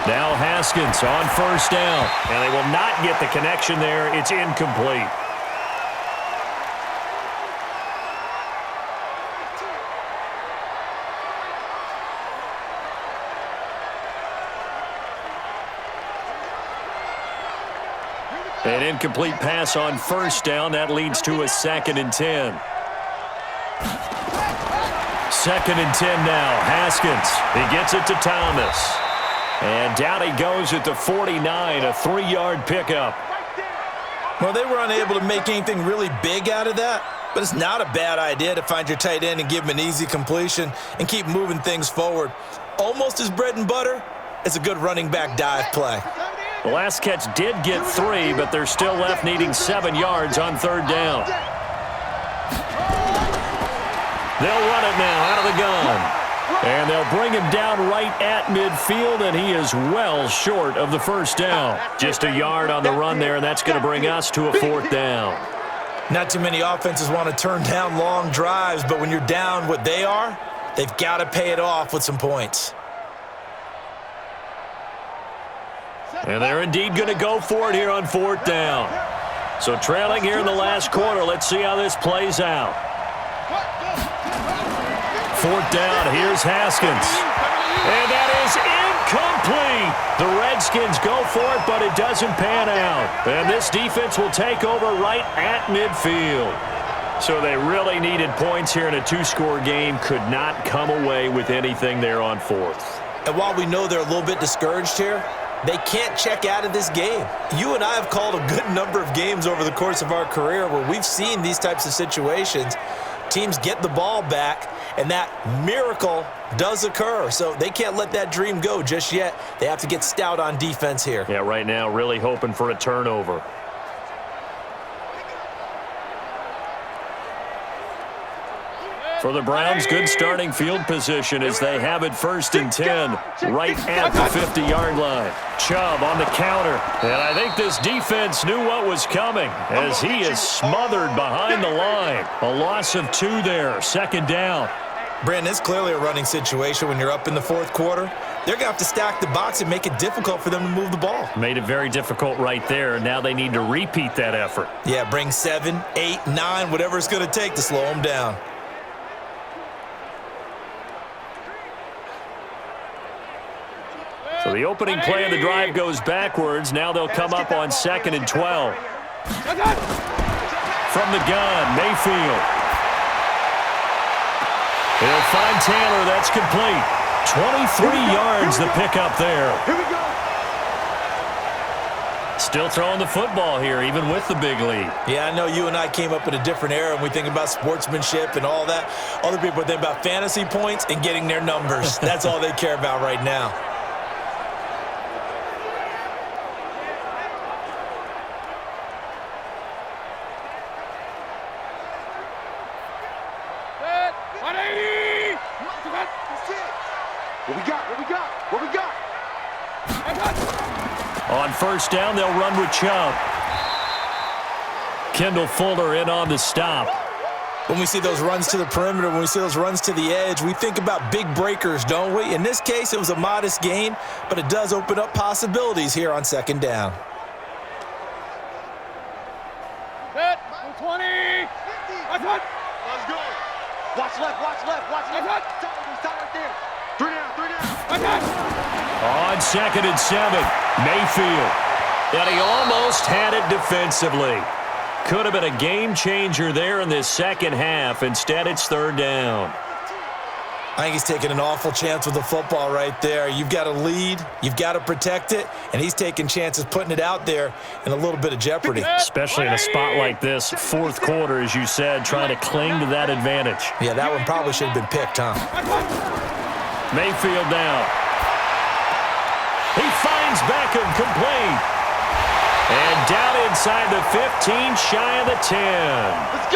Now Haskins on first down. And they will not get the connection there. It's incomplete. An incomplete pass on first down. That leads to a 2nd and 10. 2nd and 10 now. Haskins. He gets it to Thomas. And down he goes at the 49, a 3-yard pickup. Well, they were unable to make anything really big out of that, but it's not a bad idea to find your tight end and give him an easy completion and keep moving things forward. Almost as bread and butter as a good running back dive play. The last catch did get 3, but they're still left needing 7 yards on 3rd down. They'll run it now out of the gun. And they'll bring him down right at midfield, and he is well short of the first down. Just a yard on the run there, and that's going to bring us to a 4th down. Not too many offenses want to turn down long drives, but when you're down what they are, they've got to pay it off with some points. And they're indeed going to go for it here on 4th down. So trailing here in the last quarter, let's see how this plays out. 4th down, here's Haskins. And that is incomplete. The Redskins go for it, but it doesn't pan out. And this defense will take over right at midfield. So they really needed points here in a two-score game. Could not come away with anything there on fourth. And while we know they're a little bit discouraged here, they can't check out of this game. You and I have called a good number of games over the course of our career where we've seen these types of situations. Teams get the ball back, and that miracle does occur. So they can't let that dream go just yet. They have to get stout on defense here. Yeah, right now really hoping for a turnover. For the Browns, good starting field position as they have it 1st and 10 right at the 50-yard line. Chubb on the counter. And I think this defense knew what was coming as he is smothered behind the line. A loss of 2 there, 2nd down. Brandon, it's clearly a running situation when you're up in the fourth quarter. They're going to have to stack the box and make it difficult for them to move the ball. Made it very difficult right there. Now they need to repeat that effort. Yeah, bring 7, 8, 9, whatever it's going to take to slow them down. So the opening play of the drive goes backwards. Now they'll come up on 2nd and 12. From the gun, Mayfield. He'll find Taylor. That's complete. 23 yards the pickup there. Here we go. Still throwing the football here, even with the big lead. Yeah, I know you and I came up in a different era and we think about sportsmanship and all that. Other people think about fantasy points and getting their numbers. That's all they care about right now. What we got? On 1st down, they'll run with Chubb. Kendall Fuller in on the stop. When we see those runs to the perimeter, when we see those runs to the edge, we think about big breakers, don't we? In this case, it was a modest gain, but it does open up possibilities here on 2nd down. Set, 20. Let's go. Watch left. Stop right there. 3 down. On 2nd and 7, Mayfield. And he almost had it defensively. Could have been a game changer there in this second half. Instead, it's 3rd down. I think he's taking an awful chance with the football right there. You've got to lead, you've got to protect it, and he's taking chances putting it out there in a little bit of jeopardy. Especially in a spot like this, 4th quarter, as you said, trying to cling to that advantage. Yeah, that one probably should have been picked, huh? Mayfield down. He finds Beckham complete. And down inside the 15, shy of the 10.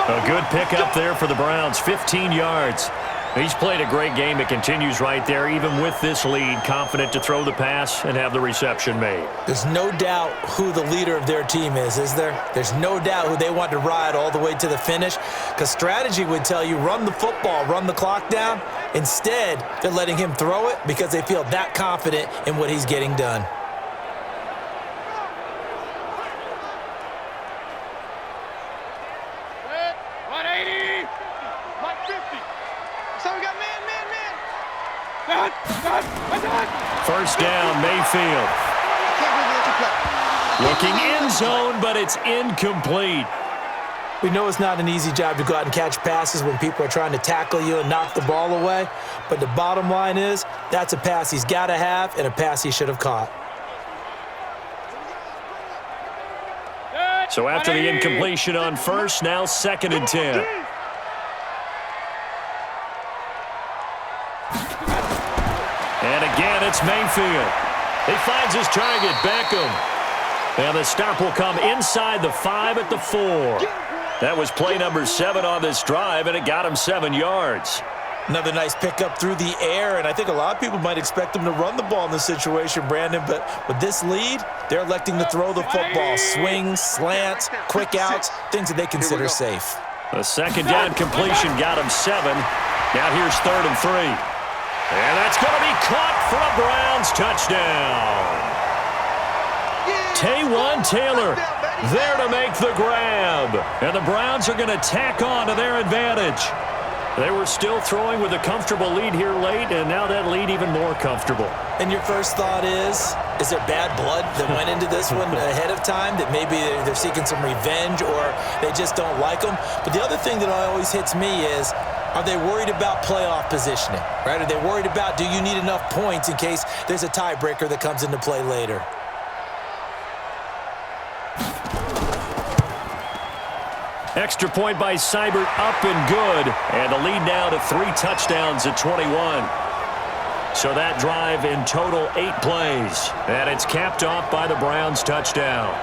A good pickup there for the Browns, 15 yards. He's played a great game. It continues right there, even with this lead, confident to throw the pass and have the reception made. There's no doubt who the leader of their team is there? There's no doubt who they want to ride all the way to the finish, because strategy would tell you run the football, run the clock down. Instead, they're letting him throw it because they feel that confident in what he's getting done. First down, Mayfield. Looking end zone, but it's incomplete. We know it's not an easy job to go out and catch passes when people are trying to tackle you and knock the ball away. But the bottom line is that's a pass he's got to have and a pass he should have caught. So after the incompletion on 1st, now 2nd and 10. And again, it's Mayfield. He finds his target, Beckham. And the stop will come inside the 5 at the 4. That was play number 7 on this drive, and it got him 7 yards. Another nice pickup through the air, and I think a lot of people might expect him to run the ball in this situation, Brandon, but with this lead, they're electing to throw the football. Swings, slants, quick outs, things that they consider safe. The 2nd down completion got him 7. Now here's 3rd and 3. And that's going to be caught for a Browns touchdown. Taywan Taylor there to make the grab. And the Browns are going to tack on to their advantage. They were still throwing with a comfortable lead here late, and now that lead even more comfortable. And your first thought is there bad blood that went into this one ahead of time, that maybe they're seeking some revenge or they just don't like them? But the other thing that always hits me is, are they worried about playoff positioning, right? Are they worried about, do you need enough points in case there's a tiebreaker that comes into play later? Extra point by Seibert, up and good. And the lead now to 3 touchdowns at 21. So that drive in total 8 plays. And it's capped off by the Browns' touchdown.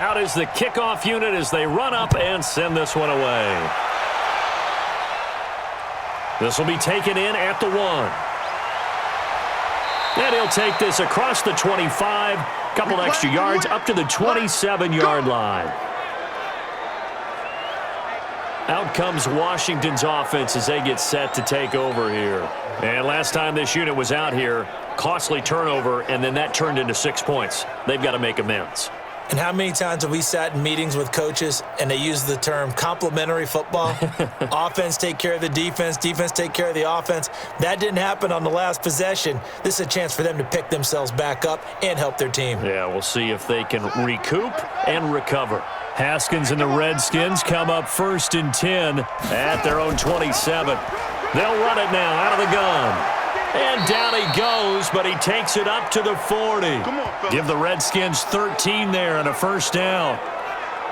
Out is the kickoff unit as they run up and send this one away. This will be taken in at the 1. And he'll take this across the 25. Couple extra yards up to the 27-yard line. Out comes Washington's offense as they get set to take over here. And last time this unit was out here, costly turnover, and then that turned into 6 points. They've got to make amends. And how many times have we sat in meetings with coaches and they use the term complementary football? Offense take care of the defense, defense take care of the offense. That didn't happen on the last possession. This is a chance for them to pick themselves back up and help their team. Yeah, we'll see if they can recoup and recover. Haskins and the Redskins come up 1st and 10 at their own 27. They'll run it now out of the gun. And down he goes, but he takes it up to the 40. Give the Redskins 13 there and a 1st down.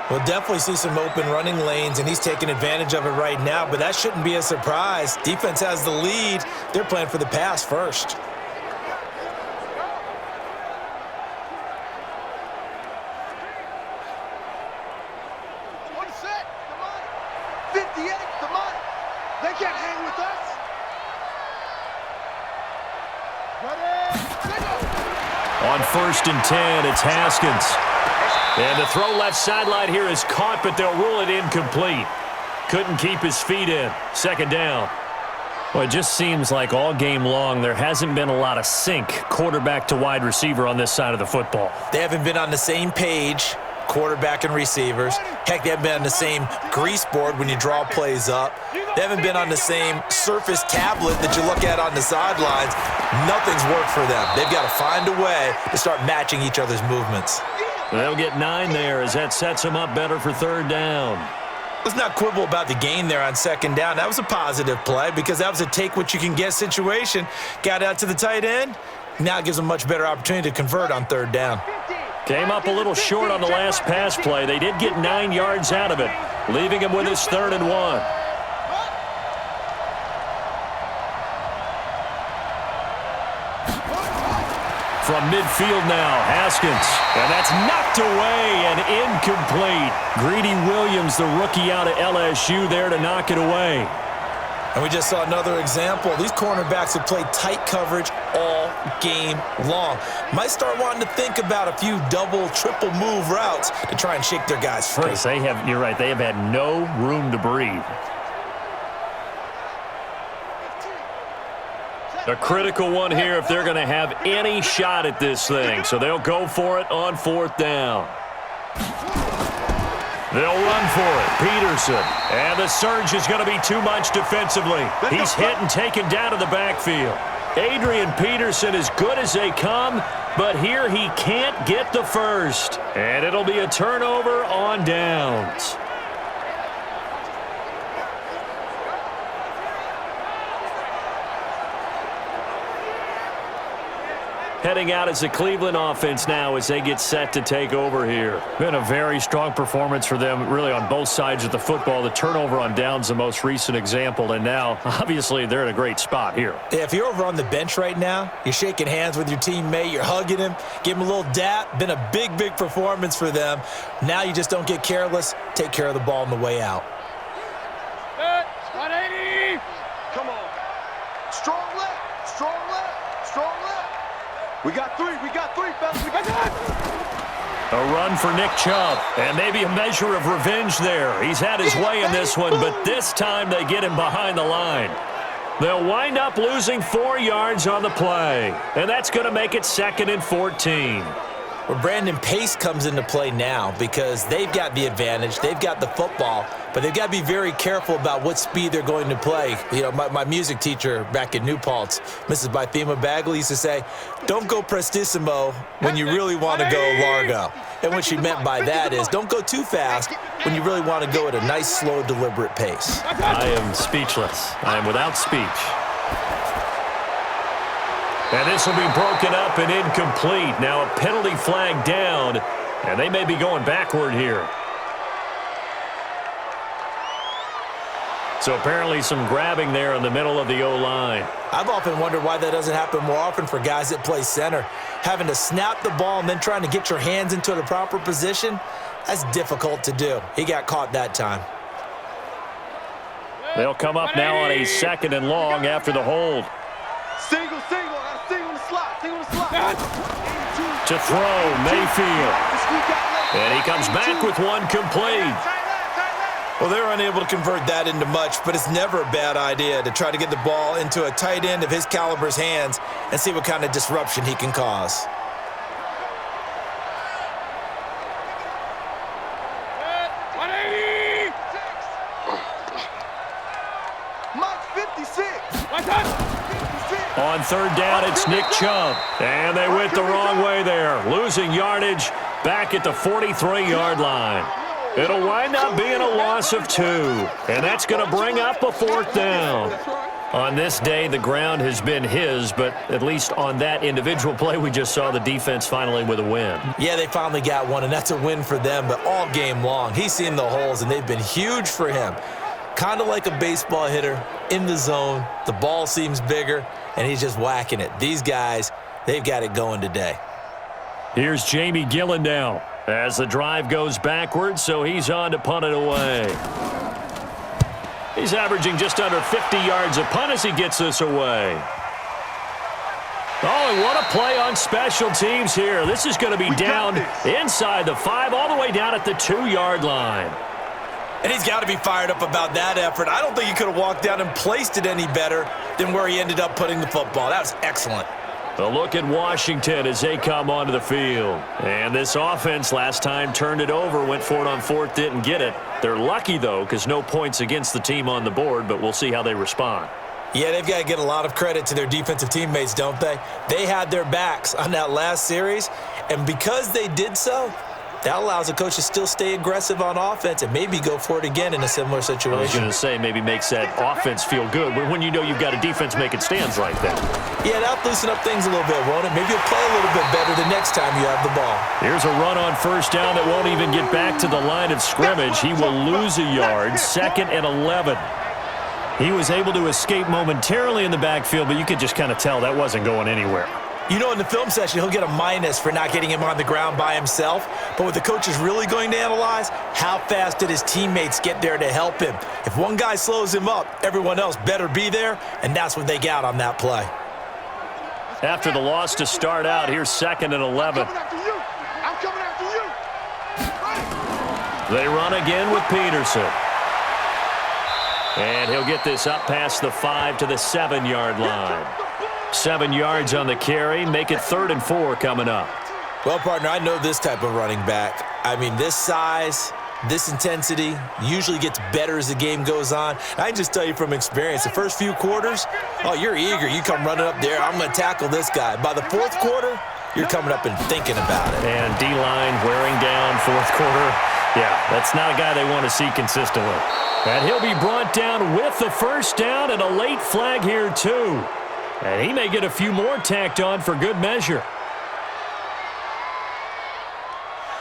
We'll definitely see some open running lanes, and he's taking advantage of it right now, but that shouldn't be a surprise. Defense has the lead. They're playing for the pass first. On 1st and 10, it's Haskins. And the throw left sideline here is caught, but they'll rule it incomplete. Couldn't keep his feet in. 2nd down. Well, it just seems like all game long there hasn't been a lot of sync quarterback to wide receiver on this side of the football. They haven't been on the same page, quarterback and receivers. Heck, they haven't been on the same grease board when you draw plays up. They haven't been on the same surface tablet that you look at on the sidelines. Nothing's worked for them. They've got to find a way to start matching each other's movements. They'll get 9 there as that sets them up better for 3rd down. Let's not quibble about the gain there on 2nd down. That was a positive play because that was a take-what-you-can-get situation. Got out to the tight end. Now it gives them a much better opportunity to convert on 3rd down. Came up a little short on the last pass play. They did get 9 yards out of it, leaving him with his 3rd and 1. From midfield now, Haskins. And that's knocked away and incomplete. Greedy Williams, the rookie out of LSU, there to knock it away. And we just saw another example. These cornerbacks have played tight coverage all game long. Might start wanting to think about a few double, triple move routes to try and shake their guys free. You're right, they have had no room to breathe. A critical one here if they're going to have any shot at this thing. So they'll go for it on 4th down. They'll run for it. Peterson. And the surge is going to be too much defensively. He's hit and taken down to the backfield. Adrian Peterson as good as they come, but here he can't get the first. And it'll be a turnover on downs. Heading out as the Cleveland offense now as they get set to take over here. Been a very strong performance for them really on both sides of the football. The turnover on downs the most recent example, and now obviously they're in a great spot here. Yeah, if you're over on the bench right now, you're shaking hands with your teammate, you're hugging him, give him a little dap. Been a big, big performance for them. Now you just don't get careless. Take care of the ball on the way out. 180. Strong left. Strong left. Strong left. We got three, fellas. We got A run for Nick Chubb, and maybe a measure of revenge there. He's had his way in this one, but this time they get him behind the line. They'll wind up losing 4 yards on the play, and that's going to make it 2nd and 14. Well, Brandon, pace comes into play now because they've got the advantage. They've got the football, but they've got to be very careful about what speed they're going to play. You know, my music teacher back in New Paltz, Mrs. Bythema Bagley, used to say, don't go prestissimo when you really want to go largo. And what she meant by that is don't go too fast when you really want to go at a nice, slow, deliberate pace. I am speechless. I am without speech. And this will be broken up and incomplete. Now a penalty flag down, and they may be going backward here. So apparently some grabbing there in the middle of the O-line. I've often wondered why that doesn't happen more often for guys that play center. Having to snap the ball and then trying to get your hands into the proper position, that's difficult to do. He got caught that time. They'll come up now on a 2nd and long after the hold. Single the slot. To throw, Mayfield. And he comes back with one complete. Well, they're unable to convert that into much, but it's never a bad idea to try to get the ball into a tight end of his caliber's hands and see what kind of disruption he can cause. Mike 56. On 3rd down, it's Nick Chubb. And they went the wrong way there. Losing yardage back at the 43-yard line. It'll wind up being a loss of 2. And that's going to bring up a 4th down. On this day, the ground has been his, but at least on that individual play, we just saw the defense finally with a win. Yeah, they finally got one, and that's a win for them, but all game long, he's seen the holes, and they've been huge for him. Kind of like a baseball hitter in the zone. The ball seems bigger, and he's just whacking it. These guys, they've got it going today. Here's Jamie Gillen now as the drive goes backwards, so he's on to punt it away. He's averaging just under 50 yards a punt as he gets this away. Oh, and what a play on special teams here. This is going to be down inside the 5, all the way down at the 2-yard line. And he's got to be fired up about that effort. I don't think he could have walked down and placed it any better than where he ended up putting the football. That was excellent. A look at Washington as they come onto the field. And this offense last time turned it over, went for it on 4th, didn't get it. They're lucky, though, because no points against the team on the board, but we'll see how they respond. Yeah, they've got to get a lot of credit to their defensive teammates, don't they? They had their backs on that last series, and because they did so, that allows the coach to still stay aggressive on offense and maybe go for it again in a similar situation. I was going to say maybe makes that offense feel good when you know you've got a defense making stands like that. Yeah, that'll loosen up things a little bit, won't it? Maybe you'll play a little bit better the next time you have the ball. Here's a run on 1st down that won't even get back to the line of scrimmage. He will lose a yard, 2nd and 11. He was able to escape momentarily in the backfield, but you could just kind of tell that wasn't going anywhere. You know, in the film session, he'll get a minus for not getting him on the ground by himself. But what the coach is really going to analyze, how fast did his teammates get there to help him? If one guy slows him up, everyone else better be there, and that's what they got on that play. After the loss to start out, here's 2nd and 11. I'm coming after you. They run again with Peterson. And he'll get this up past the 5 to the 7-yard line. 7 yards on the carry, make it 3rd and 4 coming up. Well, partner, I know this type of running back. I mean, this size, this intensity usually gets better as the game goes on. I can just tell you from experience, the first few quarters, oh, you're eager. You come running up there, I'm going to tackle this guy. By the 4th quarter, you're coming up and thinking about it. And D-line wearing down 4th quarter. Yeah, that's not a guy they want to see consistently. And he'll be brought down with the 1st down and a late flag here, too. And he may get a few more tacked on for good measure.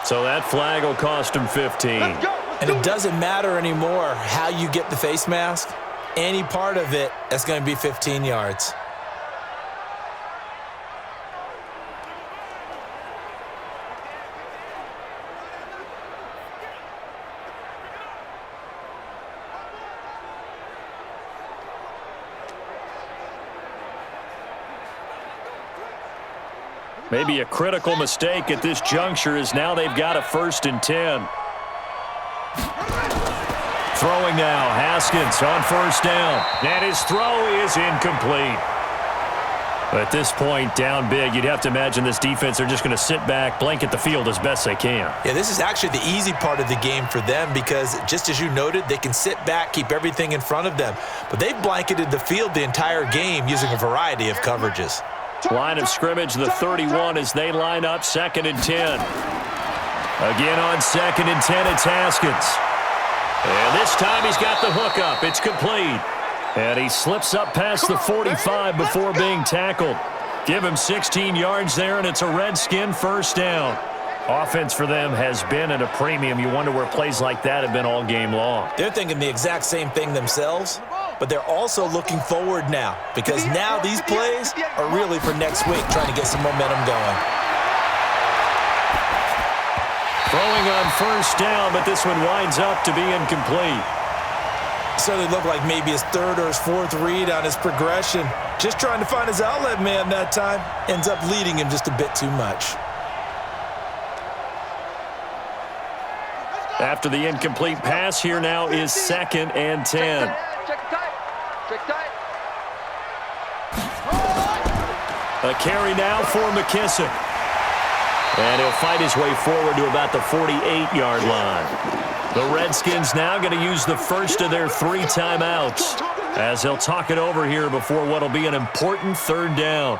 So that flag will cost him 15. And it doesn't matter anymore how you get the face mask. Any part of it, that's going to be 15 yards. Maybe a critical mistake at this juncture as now they've got a 1st and 10. Throwing now, Haskins on 1st down. And his throw is incomplete. At this point, down big, you'd have to imagine this defense are just going to sit back, blanket the field as best they can. Yeah, this is actually the easy part of the game for them because, just as you noted, they can sit back, keep everything in front of them. But they've blanketed the field the entire game using a variety of coverages. Line of scrimmage, the 31 as they line up 2nd and 10. Again on 2nd and 10, it's Haskins. And this time he's got the hookup. It's complete. And he slips up past the 45 before being tackled. Give him 16 yards there, and it's a Redskin 1st down. Offense for them has been at a premium. You wonder where plays like that have been all game long. They're thinking the exact same thing themselves, but they're also looking forward now because now these plays are really for next week, trying to get some momentum going. Throwing on 1st down, but this one winds up to be incomplete. Certainly looked like maybe his 3rd or his 4th read on his progression. Just trying to find his outlet man that time. Ends up leading him just a bit too much. After the incomplete pass, here now is 2nd and 10. A carry now for McKissick. And he'll fight his way forward to about the 48-yard line. The Redskins now going to use the 1st of their 3 timeouts as they'll talk it over here before what will be an important 3rd down.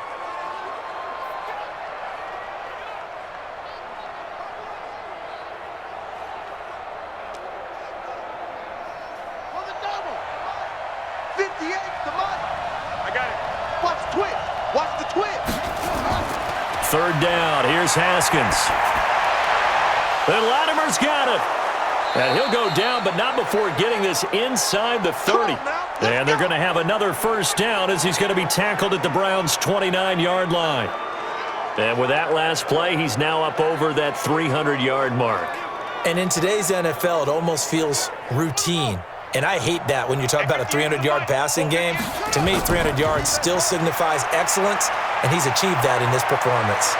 I got it. Watch the twitch. Watch the twitch. 3rd down. Here's Haskins. And Latimer's got it. And he'll go down, but not before getting this inside the 30. And they're going to have another 1st down as he's going to be tackled at the Browns' 29-yard line. And with that last play, he's now up over that 300-yard mark. And in today's NFL, it almost feels routine. And I hate that when you talk about a 300-yard passing game. To me, 300 yards still signifies excellence, and he's achieved that in this performance.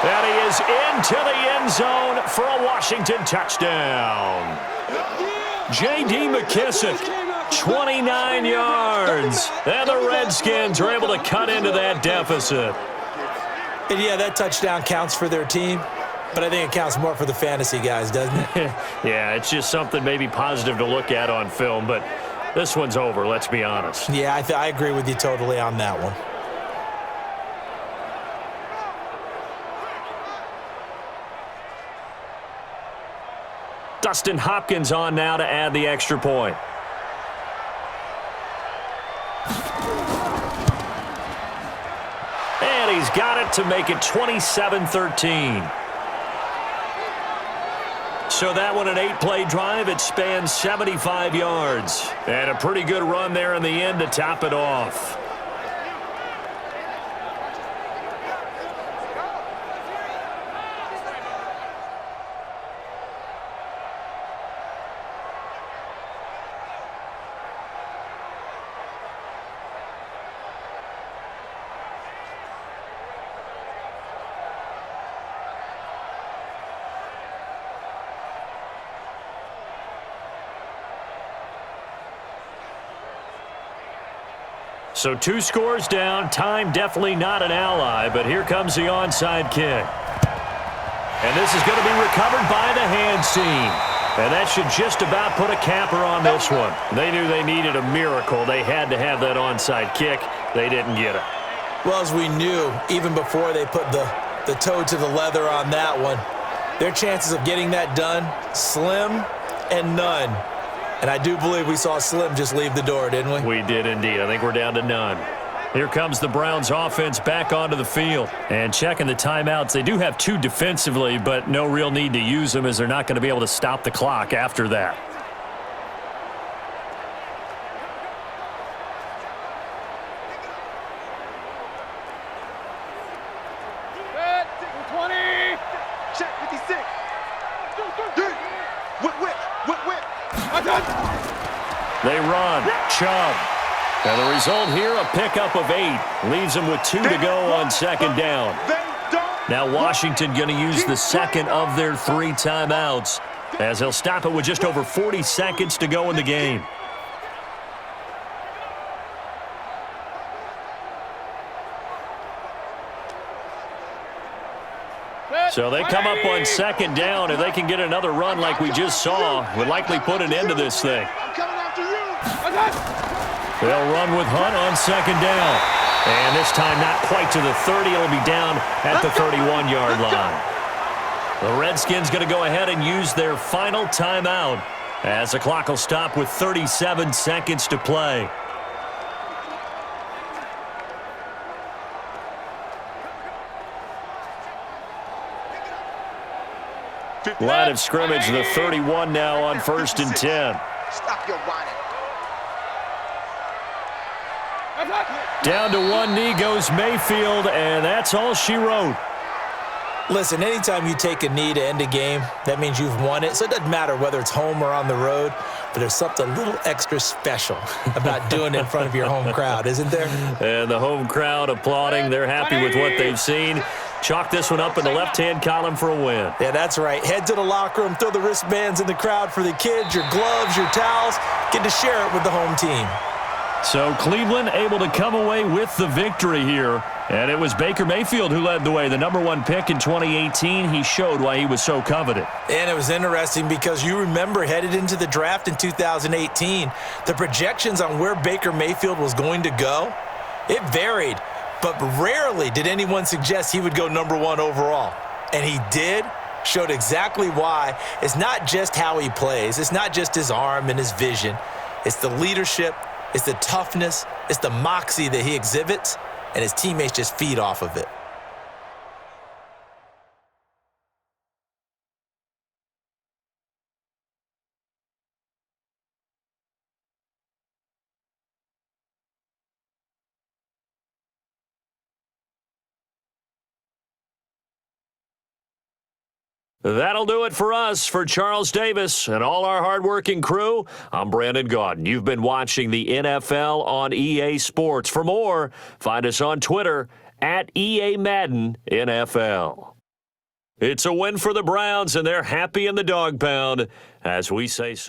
And he is into the end zone for a Washington touchdown. J.D. McKissick, 29 yards. And the Redskins are able to cut into that deficit. And yeah, that touchdown counts for their team, but I think it counts more for the fantasy guys, doesn't it? Yeah, it's just something maybe positive to look at on film, but this one's over, let's be honest. Yeah, I agree with you totally on that one. Dustin Hopkins on now to add the extra point. And he's got it to make it 27-13. So that one, an 8-play drive. It spans 75 yards. And a pretty good run there in the end to top it off. So 2 scores down. Time definitely not an ally, but here comes the onside kick. And this is going to be recovered by the hands team. And that should just about put a capper on this one. They knew they needed a miracle. They had to have that onside kick. They didn't get it. Well, as we knew, even before they put the toe to the leather on that one, their chances of getting that done, slim and none. And I do believe we saw Slim just leave the door, didn't we? We did indeed. I think we're down to none. Here comes the Browns offense back onto the field. And checking the timeouts, they do have 2 defensively, but no real need to use them as they're not going to be able to stop the clock after that. They run. Chubb. And the result here, a pickup of 8. Leaves them with 2 to go on second down. Now Washington going to use the second of their 3 timeouts as they'll stop it with just over 40 seconds to go in the game. So they come up on second down. If they can get another run like we just saw, would likely put an end to this thing. They'll run with Hunt on second down. And this time not quite to the 30. It'll be down at the 31-yard line. The Redskins going to go ahead and use their final timeout as the clock will stop with 37 seconds to play. Line of scrimmage, the 31 now on 1st and 10. Stop your whining. Down to one knee goes Mayfield, and that's all she wrote. Listen, anytime you take a knee to end a game, that means you've won it. So it doesn't matter whether it's home or on the road, but there's something a little extra special about doing it in front of your home crowd, isn't there? And the home crowd applauding. They're happy with what they've seen. Chalk this one up in the left-hand column for a win. Yeah, that's right. Head to the locker room, throw the wristbands in the crowd for the kids, your gloves, your towels. Get to share it with the home team. So Cleveland able to come away with the victory here. And it was Baker Mayfield who led the way. The #1 pick in 2018. He showed why he was so coveted. And it was interesting because you remember headed into the draft in 2018, the projections on where Baker Mayfield was going to go, it varied. But rarely did anyone suggest he would go #1 overall. And he did, showed exactly why. It's not just how he plays. It's not just his arm and his vision. It's the leadership. It's the toughness. It's the moxie that he exhibits. And his teammates just feed off of it. That'll do it for us. For Charles Davis and all our hardworking crew, I'm Brandon Gaudin. You've been watching the NFL on EA Sports. For more, find us on Twitter at EA Madden NFL. It's a win for the Browns, and they're happy in the dog pound, as we say so.